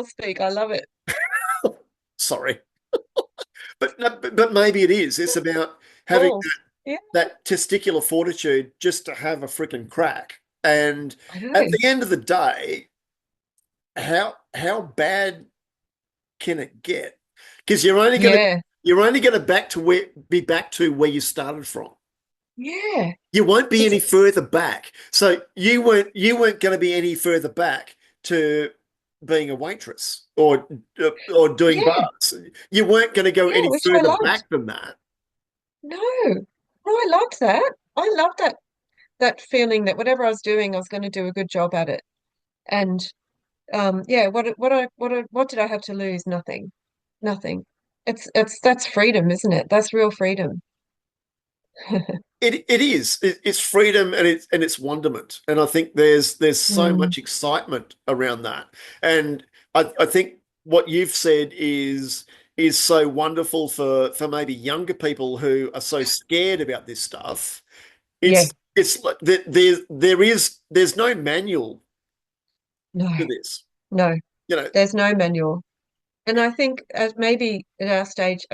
speak. I love it. Sorry, but no, but maybe it is. It's about having Balls. Yeah, that testicular fortitude just to have a freaking crack. And I at know. the end of the day, how bad can it get? Because Yeah, you're only gonna be back to where you started from. yeah. You won't be It's any further back. So you weren't going to be any further back to being a waitress or doing yeah, bars. You weren't going to go yeah, any which I further loved. back than that. No, no, I loved that. I loved that feeling that whatever I was doing, I was going to do a good job at it. And yeah, what did I have to lose? Nothing. Nothing. That's freedom, isn't it? That's real freedom. It is. It's freedom and it's wonderment. And I think there's so Mm, much excitement around that. And I think what you've said is so wonderful for maybe younger people who are so scared about this stuff. yeah, It's like there's no manual no, to this. no, You know, there's no manual. And I think as maybe at our stage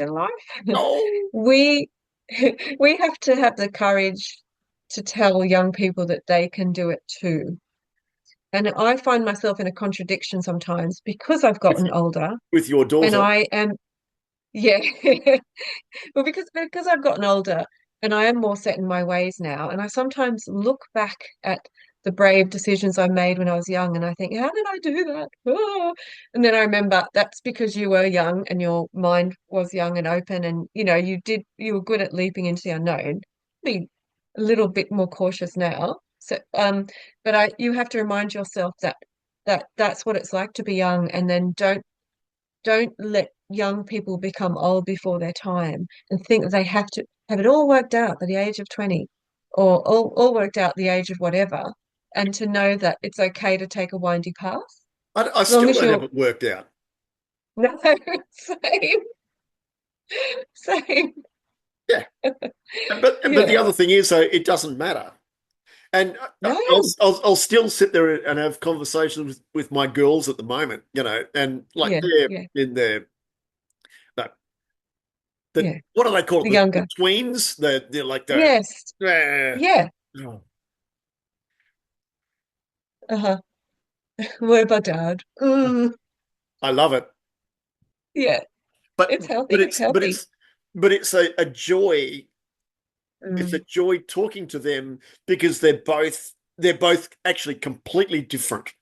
in life, oh, we we have to have the courage to tell young people that they can do it too. And I find myself in a contradiction sometimes because I've with gotten older with your and daughter. I am, yeah. Well, because I've gotten older and I am more set in my ways now, and I sometimes look back at the brave decisions I made when I was young, and I think, how did I do that? Ah. And then I remember that's because you were young and your mind was young and open, and you were good at leaping into the unknown. Be a little bit more cautious now. So, but you have to remind yourself that's what it's like to be young, and then don't let young people become old before their time and think that they have to have it all worked out by the age of 20. all worked out the age of whatever, and to know that it's okay to take a windy path I as long still as don't have you're it worked out. no, same, same. Yeah, but the Yeah. other thing is, though, it doesn't matter. And No. I'll still sit there and have conversations with my girls at the moment, and like Yeah. they're Yeah. in their no, Yeah. what do they call The it? The younger. tweens? They're like the Yes. eh, Yeah. oh, Uh-huh. What about dad? I love it. Yeah. But It's healthy. but It's it's but healthy. it's but it's a joy. It's a Mm. joy talking to them because they're both actually completely different.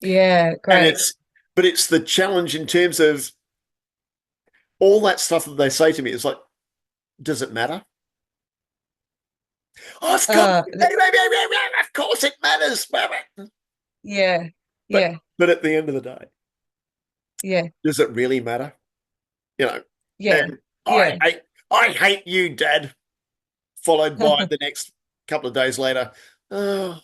Yeah. And Great. it's the challenge in terms of all that stuff that they say to me is like, does it matter? Oh, of course, Uh, th- of course it matters. yeah. But Yeah. but at the end of the day, Yeah. does it really matter? You know, Yeah. and I Yeah. hate I hate you, Dad, followed by the next couple of days later. Oh,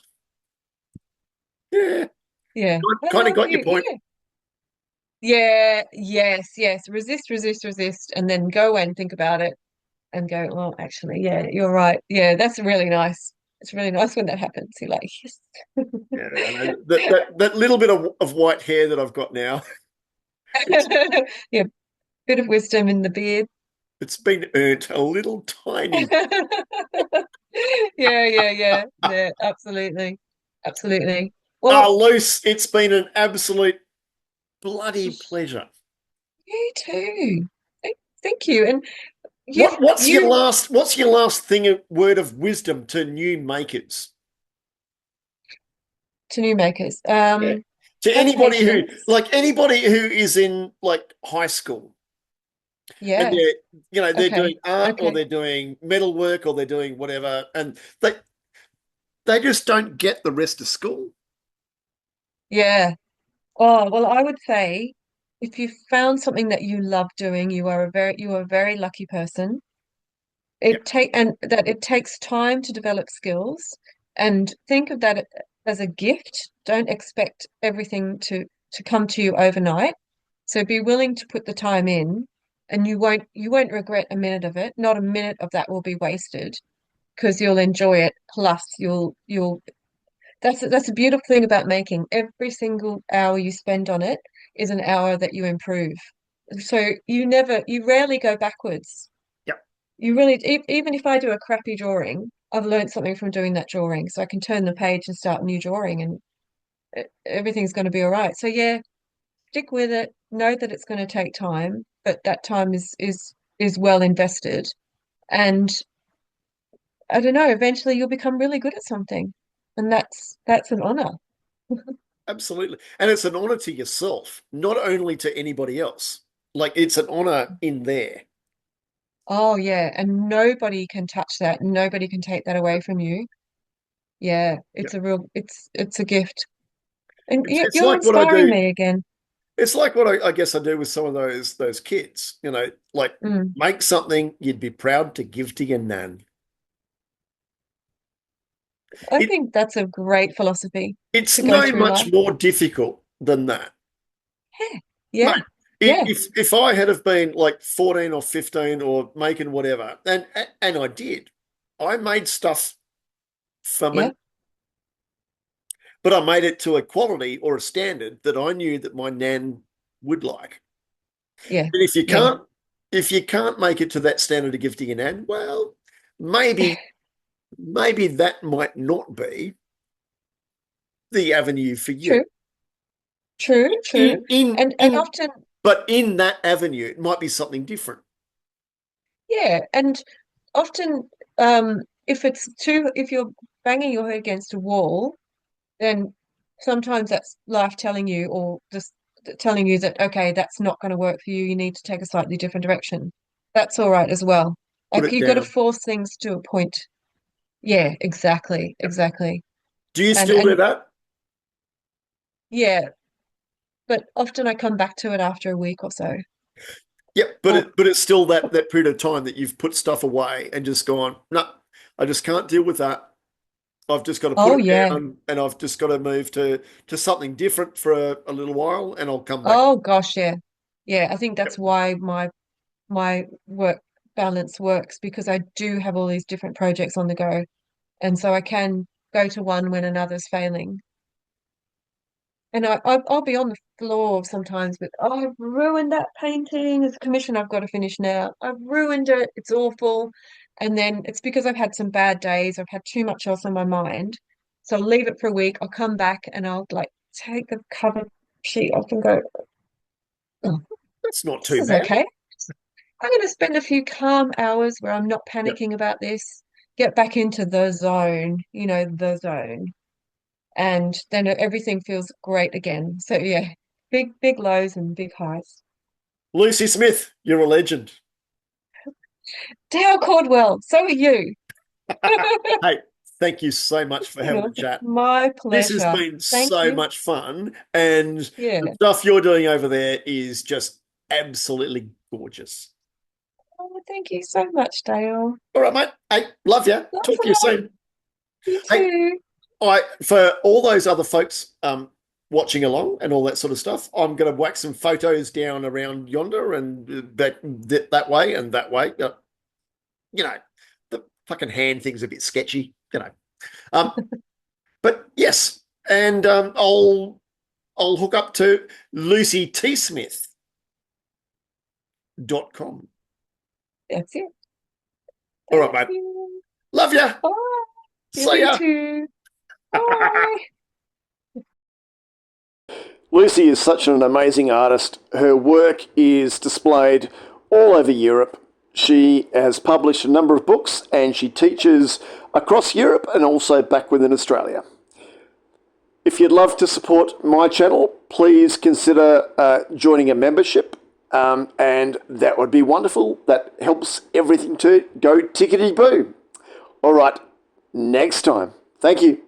yeah, Yeah. I kind of love got your you. point. Yeah. Yeah. Yes. Yes. Resist, resist, resist, and then go away and think about it and go, well, actually, yeah, you're right. Yeah, that's really nice. It's really nice when that happens. You're like, yes. Yeah, I know. That little bit of white hair that I've got now, it's Yeah, bit of wisdom in the beard. it's been earned a little tiny. Yeah, yeah, yeah, yeah, absolutely. Absolutely. Ah, Well, Luce, it's been an absolute bloody pleasure. you too. Thank you. And What you've what's your you last what's your last word of wisdom to new makers? to new makers. Yeah. To Have patience. anybody who is in like high school and Yeah. they're Okay. doing art or Okay. they're doing metalwork or they're doing whatever, and they just don't get the rest of school. Yeah. Oh, well, I would say if you found something that you love doing, you are a very lucky person. Yeah. It takes time to develop skills, and think of that as a gift. Don't expect everything to come to you overnight. So be willing to put the time in, and you won't regret a minute of it. Not a minute of that will be wasted because you'll enjoy it. Plus, you'll that's a beautiful thing about making. Every single hour you spend on it is an hour that you improve. So you rarely go backwards. Yeah. You really, even if I do a crappy drawing, I've learned something from doing that drawing. So I can turn the page and start a new drawing, and everything's going to be all right. So yeah, stick with it. Know that it's going to take time, but that time is well invested. And I don't know, eventually you'll become really good at something, and that's an honor. Absolutely. And it's an honor to yourself, not only to anybody else. Like it's an honor in there. Oh yeah, and nobody can touch that. Nobody can take that away from you. Yeah, Yeah. it's a gift. And It's you're like what I inspiring do. me again. It's like what I guess I do with some of those kids, like Mm. make something you'd be proud to give to your nan. I It think that's a great philosophy it's to go no through much life. more difficult than that. Yeah, Mate, yeah, yeah, if I had have been like 14 or 15 or making whatever, and I did, I made stuff for yeah, my, but I made it to a quality or a standard that I knew that my nan would like. yeah, And yeah. if you can't make it to that standard of gifting your nan, well, maybe that might not be the avenue for you. True, true, true. And In often, but in that avenue, it might be something different. yeah, and often, if you're banging your head against a wall, then sometimes that's life telling you, or just telling you that, okay, that's not going to work for you. You need to take a slightly different direction. That's all right as well. Put Like it you got to down. force things to a point. Yeah, exactly, Yep. exactly. Do you And still do and that? yeah, but often I come back to it after a week or so. Yep, but Or it's still that period of time that you've put stuff away and just gone, no, I just can't deal with that. I've just got to put Oh it yeah. down, and I've just got to move to something different for a little while, and I'll come back. Oh gosh, yeah. Yeah, I think that's Yep. why my work balance works because I do have all these different projects on the go. And so I can go to one when another's failing. And I'll be on the floor sometimes with, oh, I've ruined that painting. It's a commission I've got to finish now. I've ruined it. It's awful. And then it's because I've had some bad days. I've had too much else on my mind. So I'll leave it for a week. I'll come back and I'll like take the cover sheet off and go, oh, That's not this too is bad. okay. I'm going to spend a few calm hours where I'm not Yep. panicking about this, get back into the zone, the zone. And then everything feels great again. So yeah, big lows and big highs. Lucy Smith, you're a legend. Dale Caldwell, so are you. Hey, thank you so much for having a chat. My This has pleasure. been Thank so you. much fun, and the Yeah. stuff you're doing over there is just absolutely gorgeous. Oh, thank you so much, Dale. All right, mate. Hey, love you. Lots Talk of to you love. soon. You Hey, too. I for all those other folks watching along and all that sort of stuff, I'm going to whack some photos down around yonder and that way and that way. You know, the fucking hand thing's a bit sketchy. Um, but yes, and I'll hook up to lucytsmith.com. That's it. All right, Thank mate. you. Love ya. Bye. See You ya. too. Bye. Lucy is such an amazing artist. Her work is displayed all over Europe. She has published a number of books and she teaches across Europe and also back within Australia. If you'd love to support my channel, please consider joining a membership, and that would be wonderful. That helps everything to go tickety boo. All right, next time. Thank you.